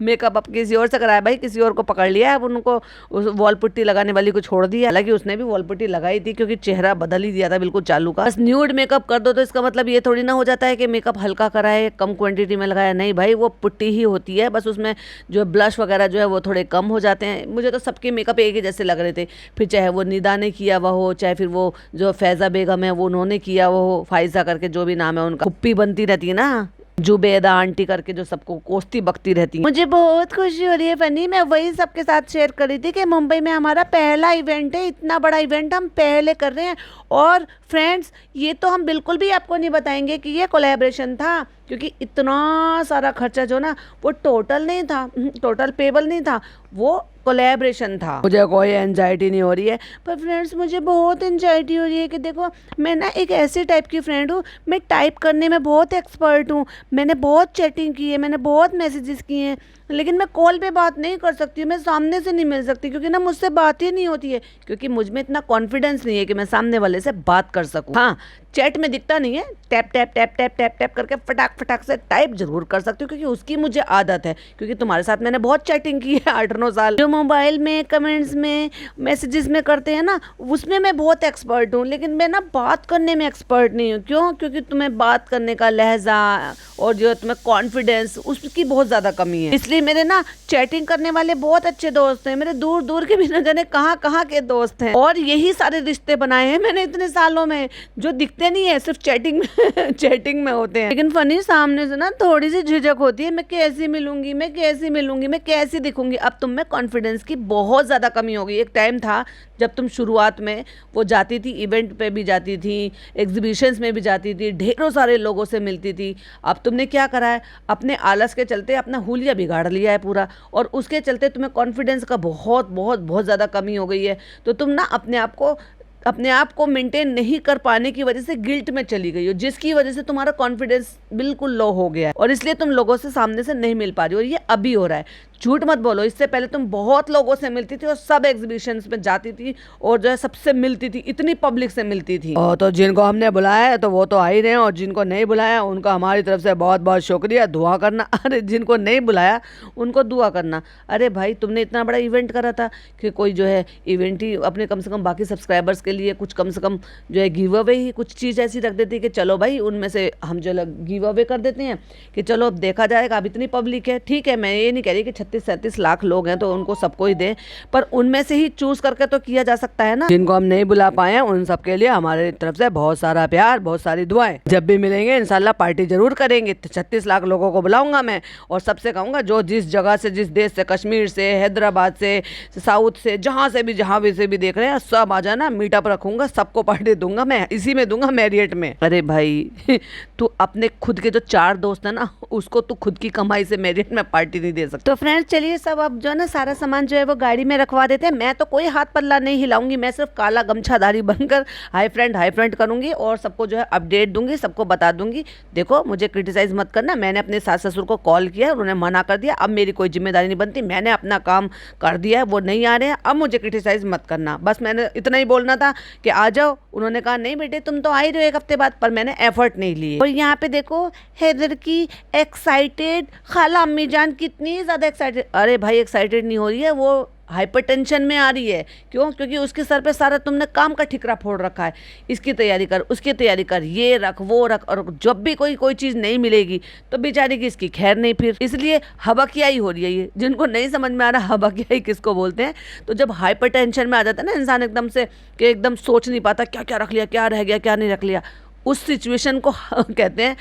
मेकअप अब किसी और से कराया भाई, किसी और को पकड़ लिया है, अब उनको उस वॉल पुट्टी लगाने वाली को छोड़ दिया। हालांकि उसने भी वॉल पुट्टी लगाई थी, क्योंकि चेहरा बदल ही दिया था बिल्कुल चालू का। बस न्यूड मेकअप कर दो तो इसका मतलब ये थोड़ी ना हो जाता है कि मेकअप हल्का कराए, कम क्वांटिटी में लगाया, नहीं भाई वो पुट्टी ही होती है, बस उसमें जो ब्लश वगैरह जो है वो थोड़े कम हो जाते हैं। मुझे तो सबके मेकअप एक ही जैसे लग रहे थे, फिर चाहे वो निदा ने किया हुआ हो, चाहे फिर वो जो फैज़ा बेगम है वो उन्होंने किया वो, फाइजा करके जो भी नाम है उनका, पुप्पी बनती रहती है ना, जुबेदा आंटी करके जो सबको कोसती बकती रहती है। मुझे बहुत खुशी हो रही है फनी, मैं वही सबके साथ शेयर कर रही थी कि मुंबई में हमारा पहला इवेंट है, इतना बड़ा इवेंट हम पहले कर रहे हैं। और फ्रेंड्स ये तो हम बिल्कुल भी आपको नहीं बताएंगे कि ये कोलैबोरेशन था, क्योंकि इतना सारा खर्चा जो ना वो टोटल नहीं था, टोटल पेबल नहीं था, वो कोलैबोरेशन था। मुझे कोई एंजाइटी नहीं हो रही है, पर फ्रेंड्स मुझे बहुत एंजाइटी हो रही है कि देखो मैं ना एक ऐसी टाइप की फ्रेंड हूँ, मैं टाइप करने में बहुत एक्सपर्ट हूँ, मैंने बहुत चैटिंग की है, मैंने बहुत मैसेजेस किए हैं, लेकिन मैं कॉल पे बात नहीं कर सकती हूँ, मैं सामने से नहीं मिल सकती क्योंकि ना मुझसे बात ही नहीं होती है, क्योंकि मुझ में इतना कॉन्फिडेंस नहीं है कि मैं सामने वाले से बात कर सकूँ। हाँ, चैट में दिखता नहीं है, tap tap tap tap tap tap करके फटाक फटाक से टाइप जरूर कर सकती हूँ, क्योंकि उसकी मुझे आदत है, क्योंकि तुम्हारे साथ मैंने बहुत चैटिंग की है 8-9 साल। जो मोबाइल में कमेंट्स में मैसेजेस में करते हैं ना, उसमें मैं बहुत एक्सपर्ट हूँ, लेकिन मैं ना बात करने में एक्सपर्ट नहीं हूँ। क्यों? क्योंकि तुम्हें बात करने का लहजा और जो तुम्हें कॉन्फिडेंस, उसकी बहुत ज़्यादा कमी है। इसलिए मेरे ना चैटिंग करने वाले बहुत अच्छे दोस्त हैं, मेरे दूर दूर के भी न जाने कहाँ कहाँ के दोस्त हैं, और यही सारे रिश्ते बनाए हैं मैंने इतने सालों में, जो दिखते नहीं है, सिर्फ चैटिंग में चैटिंग में होते हैं। लेकिन फनी सामने से ना थोड़ी सी झिझक होती है, मैं कैसी मिलूंगी, मैं कैसी मिलूंगी, मैं कैसी दिखूंगी। अब तुम में कॉन्फिडेंस की बहुत ज़्यादा कमी हो गई। एक टाइम था जब तुम शुरुआत में वो जाती थी, इवेंट पे भी जाती थी, एग्जीबिशंस में भी जाती थी, ढेरों सारे लोगों से मिलती थी। अब तुमने क्या करा है, अपने आलस के चलते अपना हुलिया बिगाड़ लिया है पूरा, और उसके चलते तुम्हें कॉन्फिडेंस का बहुत बहुत बहुत ज़्यादा कमी हो गई है। तो तुम ना अपने आप को मेंटेन नहीं कर पाने की वजह से गिल्ट में चली गई हो, जिसकी वजह से तुम्हारा कॉन्फिडेंस बिल्कुल लो हो गया है, और इसलिए तुम लोगों से सामने से नहीं मिल पा रही हो। और ये अभी हो रहा है, झूठ मत बोलो। इससे पहले तुम बहुत लोगों से मिलती थी और सब एग्जीबिशंस में जाती थी और जो है सबसे मिलती थी, इतनी पब्लिक से मिलती थी। तो जिनको हमने बुलाया है तो वो तो आ ही रहे हैं, और जिनको नहीं बुलाया उनका हमारी तरफ से बहुत बहुत शुक्रिया, दुआ करना। अरे जिनको नहीं बुलाया उनको दुआ करना। अरे भाई, तुमने इतना बड़ा इवेंट करा था कि कोई जो है इवेंट ही अपने कम से कम बाकी सब्सक्राइबर्स के लिए कुछ कम से कम जो है गिव अवे ही कुछ चीज़ ऐसी रख देती कि चलो भाई उनमें से हम जो गिव अवे कर देते हैं कि चलो अब देखा जाएगा। अब इतनी पब्लिक है, ठीक है, मैं ये नहीं कह रही कि 36-37 लाख लोग हैं तो उनको सबको ही दें, पर उनमें से ही चूज करके तो किया जा सकता है ना। जिनको हम नहीं बुला पाए हैं उन सबके लिए हमारे तरफ से बहुत सारा प्यार, बहुत सारी दुआएं। जब भी मिलेंगे इंशाल्लाह पार्टी जरूर करेंगे। 36 लाख लोगों को बुलाऊंगा मैं, और सबसे कहूंगा जो जिस जगह से, जिस देश से, कश्मीर से, हैदराबाद से, साउथ से, जहाँ से भी देख रहे हैं, सब आ जाना, मीटअप रखूंगा, सबको पार्टी दूंगा मैं, इसी में दूंगा, मैरियट में। अरे भाई तू अपने खुद के जो 4 दोस्त है ना, उसको तू खुद की कमाई से मैरियट में पार्टी नहीं दे सकता। तो फ्रेंड्स चलिए सब अब जो है ना सारा सामान जो है वो गाड़ी में रखवा देते हैं। मैं तो कोई हाथ पल्ला नहीं हिलाऊंगी, मैं सिर्फ काला गमछाधारी बनकर हाई फ्रेंड करूंगी और सबको जो है अपडेट दूंगी, सबको बता दूंगी। देखो मुझे क्रिटिसाइज मत करना, मैंने अपने सास ससुर को कॉल किया, उन्होंने मना कर दिया, अब मेरी कोई जिम्मेदारी नहीं बनती, मैंने अपना काम कर दिया है, वो नहीं आ रहे हैं, अब मुझे क्रिटिसाइज मत करना। बस मैंने इतना ही बोलना था कि आ जाओ। उन्होंने कहा नहीं बेटे तुम तो आ ही रहे हो 1 हफ्ते बाद, पर मैंने एफर्ट नहीं लिए। और यहाँ पे देखो हैदर की एक्साइटेड खाला अम्मी जान कितनी ज़्यादा एक्साइटेड। अरे भाई एक्साइटेड नहीं हो रही है, वो हाइपरटेंशन में आ रही है। क्यों? क्योंकि उसके सर पे सारा तुमने काम का ठिकरा फोड़ रखा है, इसकी तैयारी कर, उसकी तैयारी कर, ये रख वो रख, और जब भी कोई चीज़ नहीं मिलेगी तो बेचारी की इसकी खैर नहीं, फिर इसलिए हबकियाई हो रही है। ये जिनको नहीं समझ में आ रहा हबकियाई किसको बोलते हैं, तो जब हाइपरटेंशन में आ जाता है ना इंसान एकदम से, कि एकदम सोच नहीं पाता क्या क्या रख लिया, क्या रह गया, क्या नहीं रख लिया, उस सिचुएशन को कहते हैं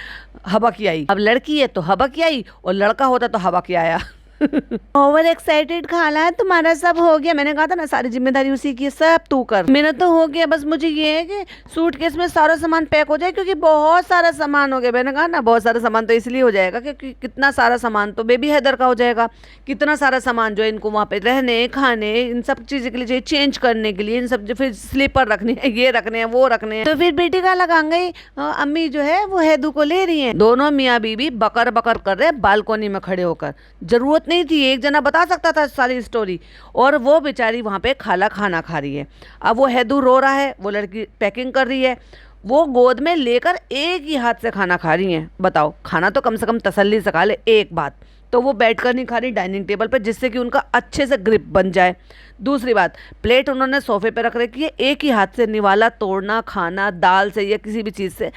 हबकियाई। अब लड़की है तो हबकियाई, और लड़का होता तो हबकियाया। ओवर एक्साइटेड खाला है, तुम्हारा सब हो गया। मैंने कहा था ना सारी जिम्मेदारी उसी की, सब तू कर। मेरा तो हो गया, बस मुझे ये है कि सूटकेस में सारा सामान पैक हो जाए, क्योंकि बहुत सारा सामान हो गया। मैंने कहा ना बहुत सारा सामान तो इसलिए हो जाएगा क्योंकि कितना सारा सामान तो बेबी हैदर का हो जाएगा। कितना सारा सामान जो है इनको वहाँ पे रहने खाने इन सब चीज़ों के लिए चाहिए, चेंज करने के लिए, इन सब जो फिर स्लीपर रखने हैं, ये रखने हैं, वो रखने हैं। तो फिर बेटी का लगाएंगे, अम्मी जो है वो हैदू को ले रही है। दोनों मियाँ बीबी बकर बकर कर रहे हैं बालकोनी में खड़े होकर। जरूरत नहीं थी, एक जना बता सकता था सारी स्टोरी, और वो बेचारी वहाँ पे खाला खाना खा रही है। अब वो हैदू रो रहा है, वो लड़की पैकिंग कर रही है, वो गोद में लेकर एक ही हाथ से खाना खा रही हैं। बताओ, खाना तो कम से कम तसल्ली से खा ले। एक बात तो वो बैठकर नहीं खा रही, डाइनिंग टेबल पर, जिससे कि उनका अच्छे से ग्रिप बन जाए। दूसरी बात, प्लेट उन्होंने सोफे पे रख रखी है, एक ही हाथ से निवाला तोड़ना, खाना दाल से या किसी भी चीज़ से,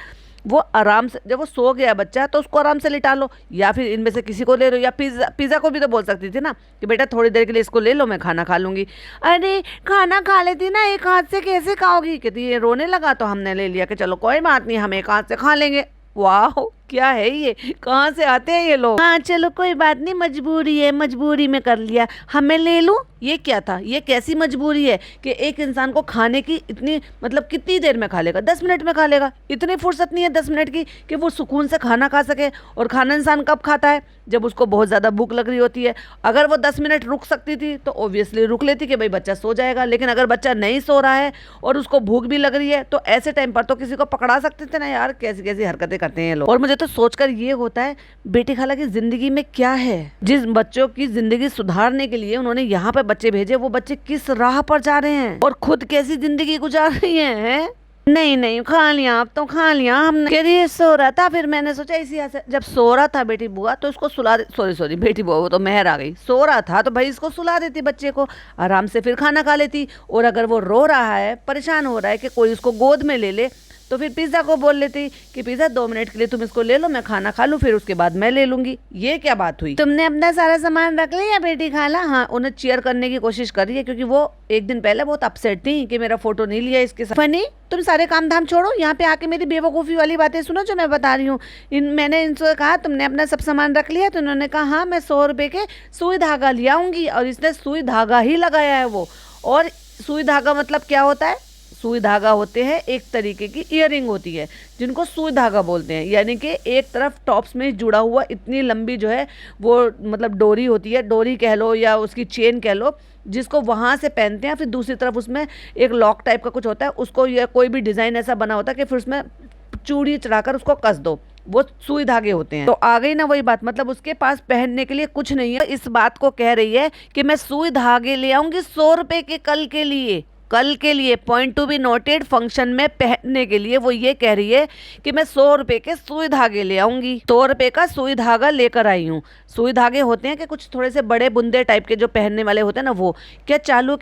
वो आराम से, जब वो सो गया बच्चा तो उसको आराम से लिटा लो, या फिर इनमें से किसी को ले लो, या पिज़्ज़ा को भी तो बोल सकती थी ना कि बेटा थोड़ी देर के लिए इसको ले लो, मैं खाना खा लूँगी। अरे खाना खा लेती ना, एक हाथ से कैसे खाओगी? कहती ये रोने लगा तो हमने ले लिया कि चलो कोई बात नहीं, हम एक हाथ से खा लेंगे। वाह, क्या है ये, कहाँ से आते हैं ये लोग। हाँ चलो कोई बात नहीं, मजबूरी है, मजबूरी में कर लिया, हमें ले लूँ ये क्या था? ये कैसी मजबूरी है कि एक इंसान को खाने की इतनी मतलब कितनी देर में खा लेगा? 10 मिनट में खा लेगा। इतनी फुर्सत नहीं है 10 मिनट की कि वो सुकून से खाना खा सके। और खाना इंसान कब खाता है? जब उसको बहुत ज़्यादा भूख लग रही होती है। अगर वो 10 मिनट रुक सकती थी तो ऑब्वियसली रुक लेती कि भाई बच्चा सो जाएगा। लेकिन अगर बच्चा नहीं सो रहा है और उसको भूख भी लग रही है तो ऐसे टाइम पर तो किसी को पकड़ा सकते थे ना यार। कैसी कैसी हरकतें करते हैं ये लोग। और मुझे तो सोचकर ये होता है बेटी खाला की जिंदगी में क्या है। जिस बच्चों की जिंदगी सुधारने के लिए उन्होंने यहाँ पे बच्चे भेजे, वो बच्चे किस राह पर जा रहे हैं और खुद कैसी जिंदगी गुजार रही हैं। नहीं नहीं, खा लिया, अब तो खा लिया हमने। कह रही है सो रहा था, फिर मैंने सोचा इसी से जब सो रहा था बेटी बुआ तो इसको सुला दे। सॉरी बेटी बुआ, वो तो मेहर आ गई। सो रहा था तो भाई इसको सुला देती बच्चे को, आराम से फिर खाना खा लेती। और अगर वो रो रहा है, परेशान हो रहा है कि कोई उसको गोद में ले ले, तो फिर पिज़्ज़ा को बोल लेती कि पिज़्ज़ा 2 मिनट के लिए तुम इसको ले लो, मैं खाना खा लूँ, फिर उसके बाद मैं ले लूंगी। ये क्या बात हुई? तुमने अपना सारा सामान रख लिया बेटी खाला? हाँ, उन्हें चीयर करने की कोशिश कर रही है क्योंकि वो एक दिन पहले बहुत अपसेट थी कि मेरा फोटो नहीं लिया इसके साथ। फनी, तुम सारे काम धाम छोड़ो, यहाँ पे आके मेरी बेवकूफ़ी वाली बातें सुनो जो मैं बता रही हूँ। मैंने इनसे कहा तुमने अपना सब सामान रख लिया, तो उन्होंने कहा हाँ मैं 100 रुपये के सुई धागा ले आऊंगी। और इसने सुई धागा ही लगाया है वो। और सुई धागा मतलब क्या होता है? सुई धागा होते हैं एक तरीके की इयररिंग होती है जिनको सुई धागा बोलते हैं। यानी कि एक तरफ टॉप्स में जुड़ा हुआ इतनी लंबी जो है वो मतलब डोरी होती है, डोरी कह लो या उसकी चेन कह लो, जिसको वहाँ से पहनते हैं। फिर दूसरी तरफ उसमें एक लॉक टाइप का कुछ होता है, उसको या कोई भी डिज़ाइन ऐसा बना होता है कि फिर उसमें चूड़ी चढ़ाकर उसको कस दो, वो सुई धागे होते हैं। तो आ गई ना वही बात, मतलब उसके पास पहनने के लिए कुछ नहीं है। इस बात को कह रही है कि मैं सुई धागे ले आऊंगी 100 रुपये के कल के लिए point to be noted, function में पहनने के लिए। वो ये कह रही है कि मैं 100 रुपये के सुई धागे ले आऊंगी। 100 रुपये का सुई धागा लेकर आई हूँ। सुई धागे होते हैं कि कुछ थोड़े से बड़े बुंदे टाइप के जो पहनने वाले होते हैं ना वो। क्या चालू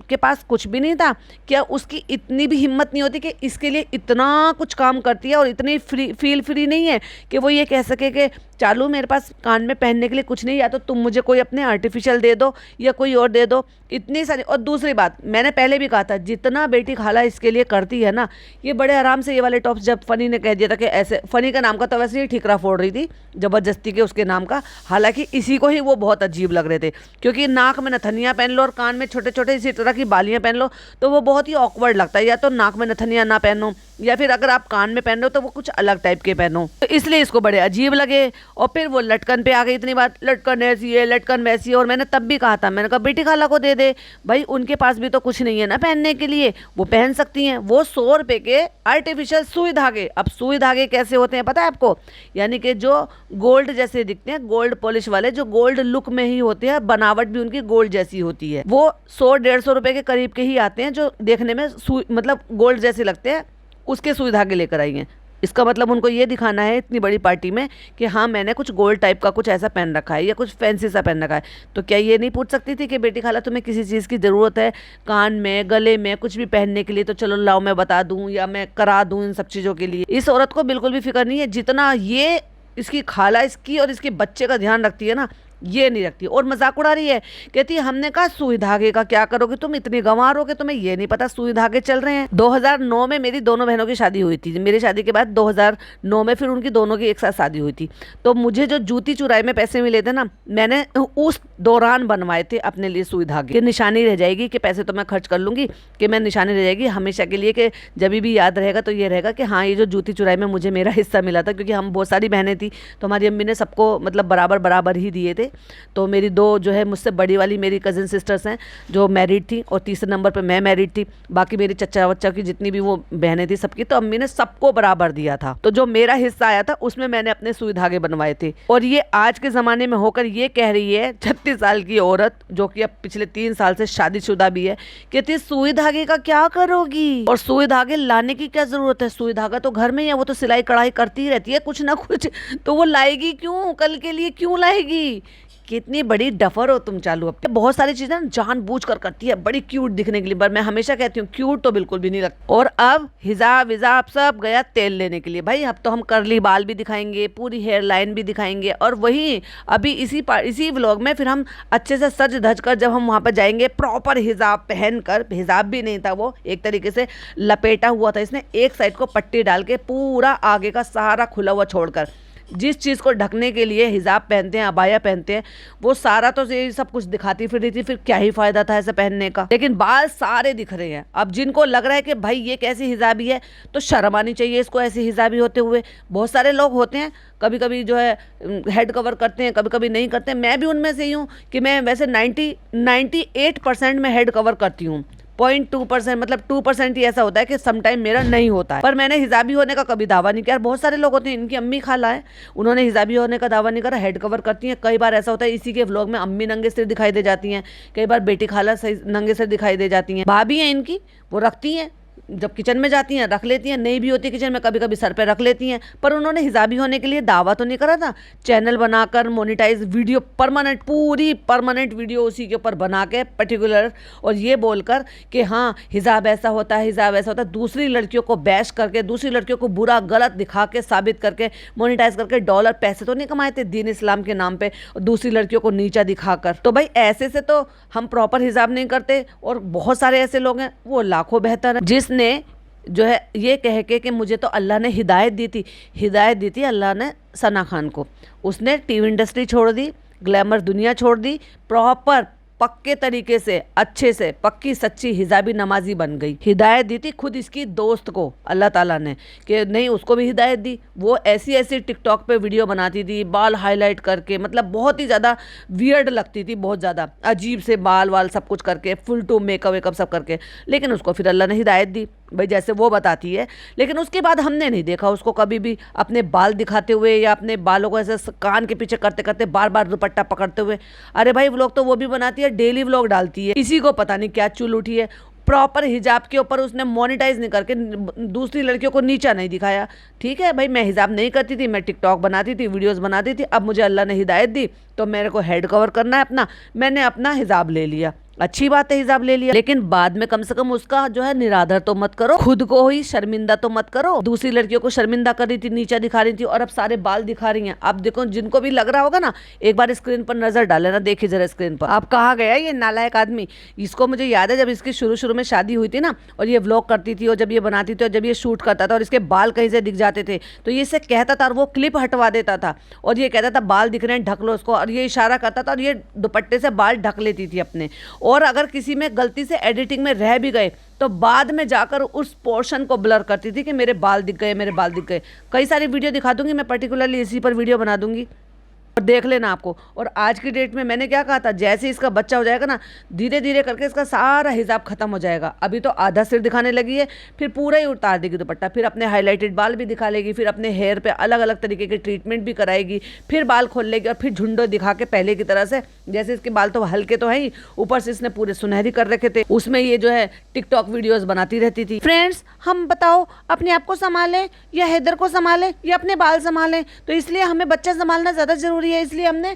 के पास कुछ भी नहीं था? क्या उसकी इतनी भी हिम्मत नहीं होती कि इसके लिए इतना कुछ काम करती है और इतनी फील फ्री नहीं है कि वो ये कह सके कि चालू मेरे पास कान में पहनने के लिए कुछ नहीं, या तो तुम मुझे कोई अपने आर्टिफिशियल दे दो या कोई और दे दो। इतनी सारी। और दूसरी बात, मैंने पहले भी कहा था जितना बेटी खाला इसके लिए करती है ना, ये बड़े आराम से ये वाले टॉप्स, जब फनी ने कह दिया था कि ऐसे, फनी का नाम का तो वैसे ही ठीकरा फोड़ रही थी ज़बरदस्ती के उसके नाम का। हालांकि इसी को ही वो बहुत अजीब लग रहे थे क्योंकि नाक में नथनियाँ पहन लो और कान में छोटे छोटे इसी तरह की बालियाँ पहन लो तो वो बहुत ही ऑकवर्ड लगता है। या तो नाक में नथनियाँ ना पहनो, या फिर अगर आप कान में पहन रहे हो तो वो कुछ अलग टाइप के पहनो। तो इसलिए इसको बड़े अजीब लगे। और फिर वो लटकन पे आ गई। इतनी बात, लटकन ऐसी है, लटकन वैसी है। और मैंने तब भी कहा था, मैंने कहा बेटी खाला को दे दे भाई, उनके पास भी तो कुछ नहीं है ना पहनने के लिए, वो पहन सकती हैं। वो 100 रुपये के आर्टिफिशियल सुई धागे। अब सुई धागे कैसे होते हैं पता है आपको? यानी कि जो गोल्ड जैसे दिखते हैं, गोल्ड पॉलिश वाले, जो गोल्ड लुक में ही होते हैं, बनावट भी उनकी गोल्ड जैसी होती है। वो 100-150 रुपये के करीब के ही आते हैं जो देखने में मतलब गोल्ड जैसे लगते हैं। उसके सुई धागे लेकर आई हैं। इसका मतलब उनको ये दिखाना है इतनी बड़ी पार्टी में कि हाँ मैंने कुछ गोल्ड टाइप का कुछ ऐसा पहन रखा है या कुछ फैंसी सा पहन रखा है। तो क्या ये नहीं पूछ सकती थी कि बेटी खाला तुम्हें किसी चीज़ की ज़रूरत है कान में, गले में, कुछ भी पहनने के लिए, तो चलो लाओ मैं बता दूँ या मैं करा दूँ इन सब चीज़ों के लिए। इस औरत को बिल्कुल भी फिक्र नहीं है जितना ये इसकी खाला इसकी और इसके बच्चे का ध्यान रखती है ना, ये नहीं रखती। और मजाक उड़ा रही है, कहती है हमने कहा सुई धागे का क्या करोगे तुम, इतनी गंवार हो कि तुम्हें ये नहीं पता सुई धागे चल रहे हैं। 2009 में मेरी दोनों बहनों की शादी हुई थी। मेरी शादी के बाद 2009 में फिर उनकी दोनों की एक साथ शादी हुई थी। तो मुझे जो जूती चुराई में पैसे मिले थे ना, मैंने उस दौरान बनवाए थे अपने लिए सुई धागे कि निशानी रह जाएगी, कि पैसे तो मैं खर्च कर लूंगी, कि मैं निशानी रह जाएगी हमेशा के लिए, कि जब भी याद रहेगा तो ये रहेगा कि हाँ ये जो जूती चुराई में मुझे मेरा हिस्सा मिला था। क्योंकि हम बहुत सारी बहनें थी तो हमारी अम्मी ने सबको मतलब बराबर बराबर ही दिए थे। तो मेरी 2 जो है मुझसे बड़ी वाली मेरी कज़न सिस्टर्स हैं जो मैरिड थी, और तीसरे नंबर पे मैं मैरिड थी। बाकी मेरी चच्चा वच्चा की जितनी भी वो बहनें थी सबकी, तो अम्मी ने सबको बराबर दिया था। तो जो मेरा हिस्सा आया था उसमें मैंने अपने सुई धागे बनवाए थे। और ये आज के ज़माने में होकर ये कह रही है 36 साल की औरत, जो कि अब पिछले 3 साल से शादीशुदा भी है, कहती है सुई धागे का क्या करोगी और सुई धागे लाने की क्या ज़रूरत है, सुई धागा तो घर में ही है, वो तो सिलाई कढ़ाई करती ही रहती है कुछ ना कुछ, तो वो लाएगी क्यों, कल के लिए क्यों लाएगी? कितनी बड़ी डफर हो तुम चालू। अब बहुत सारी चीज़ें जानबूझ कर करती है बड़ी क्यूट दिखने के लिए, पर मैं हमेशा कहती हूँ क्यूट तो बिल्कुल भी नहीं लगता। और अब हिजाब विजाब सब गया तेल लेने के लिए। भाई अब तो हम करली बाल भी दिखाएंगे, पूरी हेयर लाइन भी दिखाएंगे, और वही अभी इसी व्लॉग में फिर हम अच्छे से सज धज कर जब हम वहाँ पर जाएंगे प्रॉपर हिजाब पहन कर, हिजाब भी नहीं था वो, एक तरीके से लपेटा हुआ था इसने, एक साइड को पट्टी डाल के पूरा आगे का सहारा खुला हुआ छोड़कर, जिस चीज़ को ढकने के लिए हिजाब पहनते हैं, अबाया पहनते हैं, वो सारा तो ये सब कुछ दिखाती फिर रही थी, फिर क्या ही फायदा था ऐसे पहनने का। लेकिन बाल सारे दिख रहे हैं। अब जिनको लग रहा है कि भाई ये कैसी हिजाबी है, तो शर्म आनी चाहिए इसको ऐसी हिजाबी होते हुए। बहुत सारे लोग होते हैं, कभी कभी जो है हेड कवर करते हैं, कभी कभी नहीं करते। मैं भी उनमें से ही हूँ कि मैं वैसे 98% में हेड कवर करती हूँ। 0.2% मतलब 2% ही ऐसा होता है कि समटाइम मेरा नहीं होता है। पर मैंने हिजाबी होने का कभी दावा नहीं किया। बहुत सारे लोग होते हैं, इनकी अम्मी खाला है, उन्होंने हिजाबी होने का दावा नहीं करा, हेड कवर करती हैं। कई बार ऐसा होता है इसी के व्लॉग में अम्मी नंगे सिर दिखाई दे जाती हैं, कई बार बेटी खाला नंगे सिर दिखाई दे जाती हैं। भाभी हैं इनकी, वो रखती हैं, जब किचन में जाती हैं रख लेती हैं, नहीं भी होती किचन में कभी कभी सर पे रख लेती हैं। पर उन्होंने हिजाबी होने के लिए दावा तो नहीं करा था। चैनल बनाकर मोनेटाइज वीडियो परमानेंट, पूरी परमानेंट वीडियो उसी के ऊपर बना के पर्टिकुलर, और ये बोलकर कि हाँ हिजाब ऐसा होता है, हिजाब ऐसा होता है, दूसरी लड़कियों को बैश करके, दूसरी लड़कियों को बुरा गलत दिखा के, साबित करके, मोनेटाइज करके डॉलर पैसे तो नहीं कमाए थे दीन इस्लाम के नाम पे, और दूसरी लड़कियों को नीचा दिखाकर। तो भाई ऐसे से तो हम प्रॉपर हिजाब नहीं करते। और बहुत सारे ऐसे लोग हैं, वो लाखों बेहतर है, जिसने जो है ये कह के कि मुझे तो अल्लाह ने हिदायत दी थी अल्लाह ने सना खान को। उसने टीवी इंडस्ट्री छोड़ दी, ग्लैमर दुनिया छोड़ दी, प्रॉपर पक्के तरीके से, अच्छे से, पक्की सच्ची हिजाबी नमाजी बन गई। हिदायत दी थी खुद इसकी दोस्त को अल्लाह ताला ने, कि नहीं उसको भी हिदायत दी। वो ऐसी टिकटॉक पे वीडियो बनाती थी, बाल हाईलाइट करके, मतलब बहुत ही ज़्यादा वियर्ड लगती थी, बहुत ज़्यादा अजीब से बाल वाल सब कुछ करके, फुल टू मेकअप वेकअप सब करके। लेकिन उसको फिर अल्लाह ने हिदायत दी, भाई जैसे वो बताती है। लेकिन उसके बाद हमने नहीं देखा उसको कभी भी अपने बाल दिखाते हुए या अपने बालों को ऐसे कान के पीछे करते करते बार बार दुपट्टा पकड़ते हुए। अरे भाई व्लॉग तो वो भी बनाती है, डेली व्लॉग डालती है। इसी को पता नहीं क्या चुल उठी है। प्रॉपर हिजाब के ऊपर उसने मोनेटाइज नहीं करके दूसरी लड़कियों को नीचा नहीं दिखाया। ठीक है भाई, मैं हिजाब नहीं करती थी, मैं टिकटॉक बनाती थी, वीडियोस बनाती थी। अब मुझे अल्लाह ने हिदायत दी तो मेरे को हेड कवर करना है अपना, मैंने अपना हिजाब ले लिया। अच्छी बात है हिजाब ले लिया, लेकिन बाद में कम से कम उसका जो है निरादर तो मत करो, खुद को ही शर्मिंदा तो मत करो। दूसरी लड़कियों को शर्मिंदा कर रही थी, नीचा दिखा रही थी, और अब सारे बाल दिखा रही हैं। अब देखो, जिनको भी लग रहा होगा ना, एक बार स्क्रीन पर नजर डाले ना, देखिए जरा स्क्रीन पर। अब कहाँ गया ये नालायक आदमी? इसको मुझे याद है जब इसकी शुरू में शादी हुई थी ना, और ये व्लॉग करती थी, और जब ये बनाती थी, और जब ये शूट करता था, और इसके बाल कहीं से दिख जाते थे, तो ये इससे कहता था, और वो क्लिप हटवा देता था, और ये कहता था बाल दिख रहे हैं ढक लो उसको, और ये इशारा करता था, और ये दुपट्टे से बाल ढक लेती थी अपने। और अगर किसी में गलती से एडिटिंग में रह भी गए तो बाद में जाकर उस पोर्शन को ब्लर करती थी कि मेरे बाल दिख गए, मेरे बाल दिख गए। कई सारी वीडियो दिखा दूंगी मैं, पर्टिकुलरली इसी पर वीडियो बना दूंगी और देख लेना आपको। और आज की डेट में मैंने क्या कहा था, जैसे इसका बच्चा हो जाएगा ना, धीरे धीरे करके इसका सारा हिजाब खत्म हो जाएगा। अभी तो आधा सिर दिखाने लगी है, फिर पूरा ही उतार देगी दुपट्टा, फिर अपने हाईलाइटेड बाल भी दिखा लेगी, फिर अपने हेयर पे अलग अलग तरीके के ट्रीटमेंट भी कराएगी, फिर बाल खोल लेगी, और फिर झुंडो दिखा के पहले की तरह से, जैसे इसके बाल तो हल्के तो है ही, ऊपर से इसने पूरे सुनहरी कर रखे थे, उसमें ये जो है टिकटॉक वीडियोस बनाती रहती थी। फ्रेंड्स, हम बताओ अपने आप को संभालें या हैदर को संभालें या अपने बाल संभालें? तो इसलिए हमें बच्चा संभालना ज़्यादा ज़रूरी है, इसलिए हमने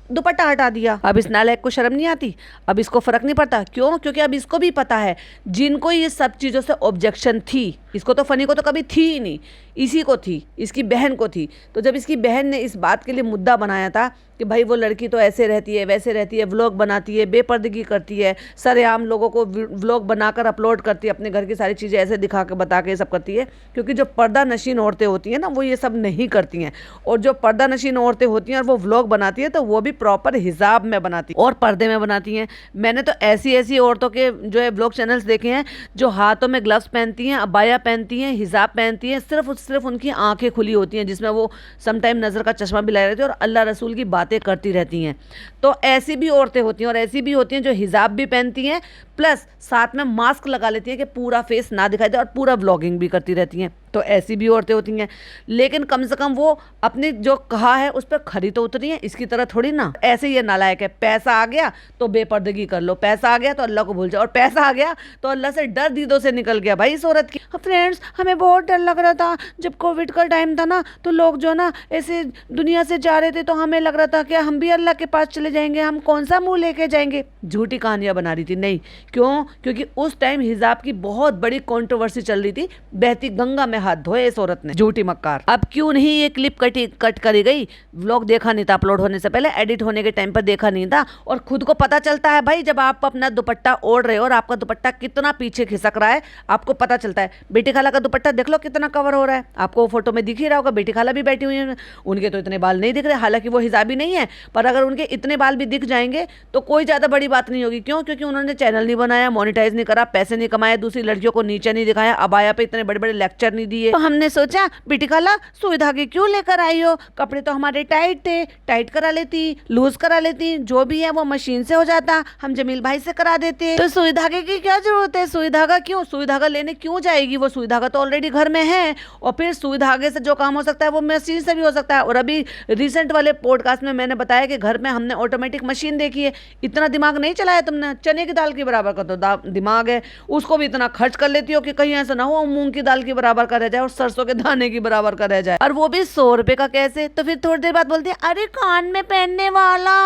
दुपट्टा हटा दिया। अब इस नालायक को शर्म नहीं आती? अब इसको फर्क नहीं पड़ता? क्यों? क्योंकि अब इसको भी पता है, जिनको ये सब चीज़ों से ऑब्जेक्शन थी, इसको तो फनी को तो कभी थी ही नहीं, इसी को थी, इसकी बहन को थी। तो जब इसकी बहन ने इस बात के लिए मुद्दा बनाया था कि भाई वो लड़की तो ऐसे रहती है, वैसे रहती है, व्लॉग बनाती है, बेपर्दगी करती है, सरेआम लोगों को व्लॉग बनाकर अपलोड करती है, अपने घर की सारी चीज़ें ऐसे दिखा के बता के ये सब करती है। क्योंकि जो पर्दा नशीन औरतें होती हैं ना, वो ये सब नहीं करती हैं। और जो पर्दा नशीन औरतें होती हैं और वो व्लॉग बनाती है, तो वो भी प्रॉपर हिजाब में बनाती है और पर्दे में बनाती हैं। मैंने तो ऐसी औरतों के जो है व्लॉग चैनल्स देखे हैं, जो हाथों में ग्लव्स पहनती हैं, अबाया पहनती हैं, हिजाब पहनती हैं, सिर्फ उनकी आंखें खुली होती हैं, जिसमें वो समटाइम नज़र का चश्मा भी लगाए रहती है, और अल्लाह रसूल की बातें करती रहती हैं। तो ऐसी भी औरतें होती हैं, और ऐसी भी होती हैं जो हिजाब भी पहनती हैं, प्लस साथ में मास्क लगा लेती हैं कि पूरा फेस ना दिखाई दे, और पूरा व्लॉगिंग भी करती रहती हैं। तो ऐसी भी औरतें होती हैं, लेकिन कम से कम वो अपने जो कहा है उस पर खरी तो उतरी है, इसकी तरह थोड़ी ना। ऐसे ये नालायक है, पैसा आ गया तो बेपर्दगी कर लो, पैसा आ गया तो अल्लाह को भूल जाओ, और पैसा आ गया तो अल्लाह से डर दीदों से निकल गया भाई इस औरत की। फ्रेंड्स, हमें बहुत डर लग रहा था जब कोविड का टाइम था ना, तो लोग जो ना ऐसे दुनिया से जा रहे थे, तो हमें लग रहा था कि हम भी अल्लाह के पास चले जाएंगे, हम कौन सा मुंह लेके जाएंगे। झूठी कहानियां बना रही थी। नहीं, क्यों? क्योंकि उस टाइम हिजाब की बहुत बड़ी कंट्रोवर्सी चल रही थी, बहती गंगा में हाथ धोए इस औरत ने, झूठी मक्कार। अब क्यों नहीं ये क्लिप कट करी गई, व्लॉग देखा नहीं था अपलोड होने से पहले, एडिट होने के टाइम पर देखा नहीं था। और खुद को पता चलता है भाई, जब आप अपना दुपट्टा ओढ़ रहे हो और आपका दुपट्टा कितना पीछे खिसक रहा है आपको पता चलता है। बेटी खाला का दुपट्टा देख लो कितना कवर हो रहा है, आपको फोटो में दिख ही रहा होगा। बेटी खाला भी बैठी हुई है, उनके तो इतने बाल नहीं दिख रहे, हालांकि वो हिजाबी नहीं है, पर अगर उनके इतने बाल भी दिख जाएंगे तो कोई ज्यादा बड़ी बात नहीं होगी। क्यों? क्योंकि उन्होंने चैनल नहीं बनाया, मोनेटाइज नहीं करा, पैसे नहीं कमाए, दूसरी लड़कियों को नीचे नहीं दिखाया, अबाया पे इतने बड़े बड़े लेक्चर नहीं दिए। तो हमने सोचा बेटी खाला सुई धागे क्यों लेकर आई हो, कपड़े तो हमारे टाइट थे, टाइट करा लेती, लूज करा लेती, जो भी है वो मशीन से हो जाता, हम जमील भाई से करा देते। तो सुई धागे की क्या जरूरत है, सुई धागा क्यों, सुई धागा लेने क्यों जाएगी, वो सुई धागा तो ऑलरेडी घर में है। और फिर सुई धागे से जो काम हो सकता है वो मशीन से भी हो सकता है। और अभी रिसेंट वाले पॉडकास्ट में मैंने बताया कि घर में हमने ऑटोमेटिक मशीन देखी है। इतना दिमाग नहीं चलाया तुमने, चने की दाल के बराबर का तो दिमाग है, उसको भी इतना खर्च कर लेती हो कि कहीं ऐसा ना हो मूंग की दाल की बराबर का रह जाए और सरसों के दाने की बराबर का रह जाए, और वो भी 100 रुपए का कैसे। तो फिर थोड़ी देर बाद बोलती है अरे कान में पहनने वाला।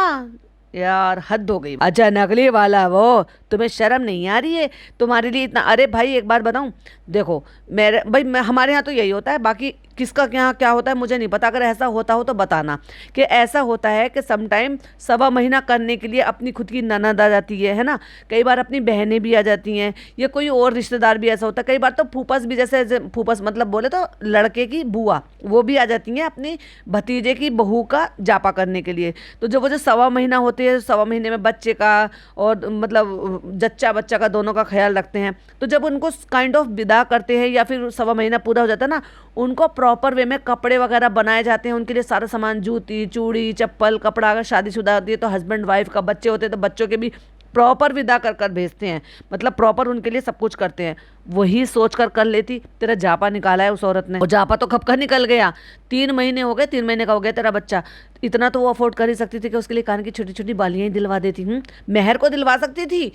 यार हद हो गई। अच्छा नकली वाला वो, तुम्हें शर्म नहीं आ रही है? तुम्हारे लिए इतना, अरे भाई एक बात बताऊं, देखो मेरे भाई हमारे यहाँ तो यही होता है, बाकी किसका क्या होता है मुझे नहीं पता। अगर ऐसा होता हो तो बताना कि ऐसा होता है कि समटाइम 1.25 महीना करने के लिए अपनी खुद की ननद आ जाती है ना, कई बार अपनी बहनें भी आ जाती हैं, या कोई और रिश्तेदार भी ऐसा होता है, कई बार तो फूफस भी, जैसे फूफस मतलब बोले तो लड़के की बुआ, वो भी आ जाती हैं अपनी भतीजे की बहू का जापा करने के लिए। तो जब वो जो 1.25 महीना होते हैं, 1.25 महीने में बच्चे का और मतलब जच्चा बच्चा का दोनों का ख्याल रखते हैं, तो जब उनको काइंड ऑफ विदा करते हैं या फिर 1.25 महीना पूरा हो जाता है ना, उनको प्रॉपर वे में कपड़े वगैरह बनाए जाते हैं, उनके लिए सारा सामान, जूती चूड़ी चप्पल कपड़ा, अगर शादीशुदा होती है तो हस्बैंड वाइफ का, बच्चे होते हैं तो बच्चों के भी प्रॉपर विदा कर कर भेजते हैं, मतलब प्रॉपर उनके लिए सब कुछ करते हैं। वही सोच कर लेती, तेरा जापा निकाला है उस औरत ने, वो जापा तो कब का निकल गया, 3 महीने हो गए, 3 महीने का हो गया तेरा बच्चा। इतना तो वो अफोर्ड कर ही सकती थी कि उसके लिए कान की छोटी छोटी बालियां ही दिलवा देती। मेहर को दिलवा सकती थी,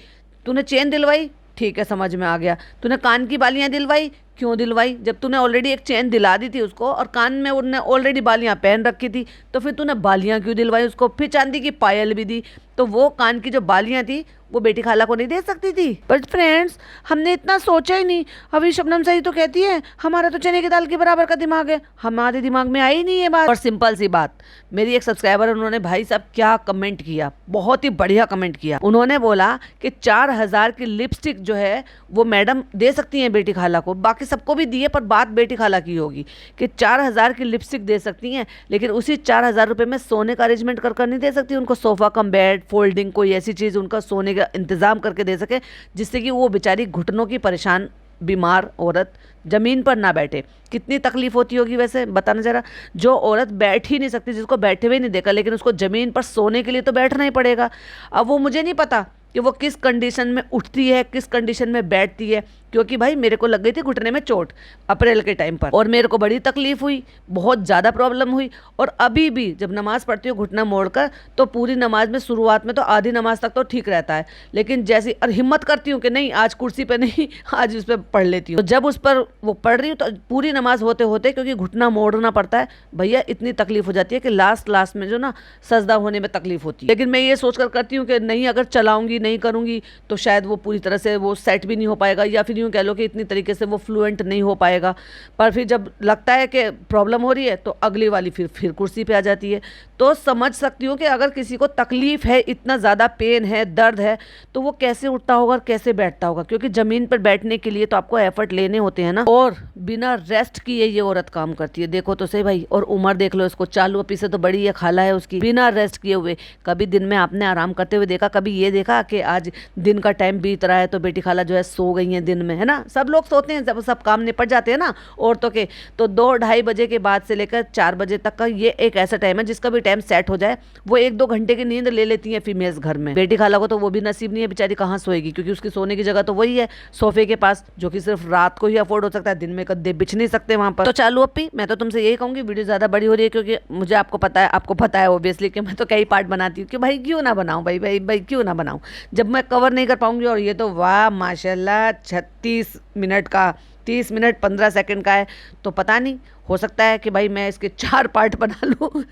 तूने चेन दिलवाई, ठीक है समझ में आ गया। तूने कान की बालियां दिलवाई, क्यों दिलवाई? जब तूने ऑलरेडी एक चेन दिला दी थी उसको और कान में उन्होंने ऑलरेडी बालियां पहन रखी थी, तो फिर तूने बालियां क्यों दिलवाई उसको? फिर चांदी की पायल भी दी, तो वो कान की जो बालियां थी वो बेटी खाला को नहीं दे सकती थी? पर फ्रेंड्स हमने इतना सोचा ही नहीं। अभी शबनम सही तो कहती है हमारा तो चने की दाल के बराबर का दिमाग है, हमारे दिमाग में आई नहीं है बात। और सिंपल सी बात, मेरी एक सब्सक्राइबर, उन्होंने भाई साहब क्या कमेंट किया, बहुत ही बढ़िया कमेंट किया। उन्होंने बोला कि 4000 की लिपस्टिक जो है वो मैडम दे सकती हैं बेटी खाला को, बाकी सबको भी दिए, पर बात बेटी खाला की होगी कि 4000 की लिपस्टिक दे सकती हैं, लेकिन उसी 4000 रुपये में सोने का अरेंजमेंट कर नहीं दे सकती उनको, सोफा कम बेड फोल्डिंग कोई ऐसी चीज़ उनका सोने का इंतजाम करके दे सके जिससे कि वो बेचारी घुटनों की परेशान बीमार औरत जमीन पर ना बैठे। कितनी तकलीफ होती होगी वैसे बताना जरा, जो औरत बैठ ही नहीं सकती, जिसको बैठे हुए नहीं देखा, लेकिन उसको जमीन पर सोने के लिए तो बैठना ही पड़ेगा। अब वो मुझे नहीं पता कि वो किस कंडीशन में उठती है, किस कंडीशन में बैठती है, क्योंकि भाई मेरे को लग गई थी घुटने में चोट अप्रैल के टाइम पर, और मेरे को बड़ी तकलीफ हुई, बहुत ज़्यादा प्रॉब्लम हुई। और अभी भी जब नमाज़ पढ़ती हूँ घुटना मोड़कर, तो पूरी नमाज में शुरुआत में तो आधी नमाज तक तो ठीक रहता है, लेकिन जैसी और हिम्मत करती हूँ कि नहीं आज कुर्सी पे नहीं, आज उस पर पढ़ लेती हूँ, तो जब उस पर वो पढ़ रही हूँ तो पूरी नमाज होते होते, क्योंकि घुटना मोड़ना पड़ता है भैया, इतनी तकलीफ हो जाती है कि लास्ट में जो ना सजदा होने में तकलीफ होती है। लेकिन मैं ये सोच कर करती हूँ कि नहीं, अगर चलाऊंगी नहीं करूँगी तो शायद वो पूरी तरह से वो सेट भी नहीं हो पाएगा, या फिर यूँ कह लो कि इतनी तरीके से वो फ्लुएंट नहीं हो पाएगा। पर फिर जब लगता है कि प्रॉब्लम हो रही है तो अगली वाली फिर कुर्सी पे आ जाती है। तो समझ सकती हूँ कि अगर किसी को तकलीफ है, इतना ज़्यादा पेन है, दर्द है, तो वो कैसे उठता होगा और कैसे बैठता होगा, क्योंकि ज़मीन पर बैठने के लिए तो आपको एफर्ट लेने होते हैं ना। और बिना रेस्ट किए ये औरत काम करती है, देखो तो सही भाई। और उम्र देख लो इसको, चालू अपी से तो बड़ी ये खाला है उसकी, बिना रेस्ट किए हुए। कभी दिन में आपने आराम करते हुए देखा, कभी ये देखा कि आज दिन का टाइम बीत रहा है तो बेटी खाला जो है सो गई है दिन में, है ना। सब लोग सोते हैं जब सब काम निपट जाते हैं ना औरतों के, तो 2-2:30 बजे के बाद से लेकर 4 बजे तक का ये एक ऐसा टाइम है जिसका भी टाइम सेट हो जाए वो 1-2 घंटे की नींद ले लेती हैं फीमेल्स घर में। बेटी खाला को तो वो भी नसीब नहीं है, बेचारी कहाँ सोएगी, क्योंकि उसकी सोने की जगह तो वही है सोफे के पास, जो कि सिर्फ रात को ही अफोर्ड हो सकता है, दिन में कदे बिछ नहीं सकते वहां पर। तो चालू अपी, मैं तो तुमसे यही कहूंगी, वीडियो ज्यादा बड़ी हो रही है, क्योंकि मुझे आपको पता है ऑब्वियसली कि मैं तो कई पार्ट बनाती हूँ कि भाई क्यों ना बनाऊं, भाई क्यों ना बनाऊं, जब मैं कवर नहीं कर पाऊंगी। और ये तो वाह माशाल्लाह 36 मिनट का, 30 मिनट 15 सेकंड का है, तो पता नहीं हो सकता है कि भाई मैं इसके 4 पार्ट बना लूँ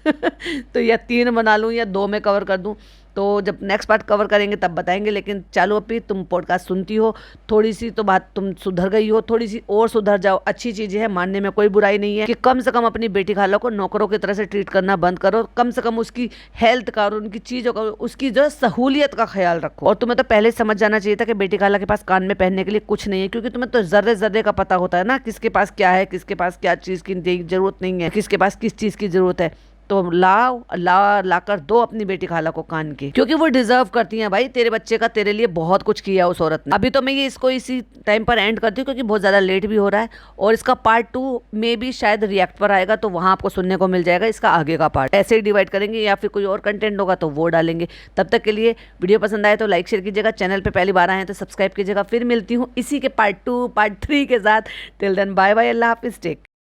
तो या 3 बना लूँ या 2 में कवर कर दूँ। तो जब नेक्स्ट पार्ट कवर करेंगे तब बताएंगे। लेकिन चालू अपी, तुम पॉडकास्ट सुनती हो, थोड़ी सी तो बात तुम सुधर गई हो, थोड़ी सी और सुधर जाओ। अच्छी चीज़ें हैं, मानने में कोई बुराई नहीं है कि कम से कम अपनी बेटी खाला को नौकरों की तरह से ट्रीट करना बंद करो। कम से कम उसकी हेल्थ का और उनकी चीज़ों का, उसकी जो सहूलियत का ख्याल रखो। और तुम्हें तो पहले समझ जाना चाहिए था कि बेटी खाला के पास कान में पहनने के लिए कुछ नहीं है, क्योंकि तुम्हें तो जर्रे जर्रे का पता होता है ना, किसके पास क्या है, किसके पास क्या चीज़ की जरूरत नहीं है, किसके पास किस चीज़ की जरूरत है। तो लाकर दो अपनी बेटी खाला को कान के, क्योंकि वो डिजर्व करती हैं भाई। तेरे बच्चे का तेरे लिए बहुत कुछ किया उस औरत ने। अभी तो मैं ये इसको इसी टाइम पर एंड करती हूँ, क्योंकि बहुत ज़्यादा लेट भी हो रहा है। और इसका पार्ट 2 में भी शायद रिएक्ट पर आएगा, तो वहाँ आपको सुनने को मिल जाएगा इसका आगे का पार्ट। ऐसे ही डिवाइड करेंगे, या फिर कोई और कंटेंट होगा तो वो डालेंगे। तब तक के लिए वीडियो पसंद आए तो लाइक शेयर कीजिएगा, चैनल पर पहली बार आए हैं तो सब्सक्राइब कीजिएगा। फिर मिलती हूँ इसी के पार्ट 2 पार्ट 3 के साथ। टिल देन बाय बाय, अल्लाह हाफिज़, टेक।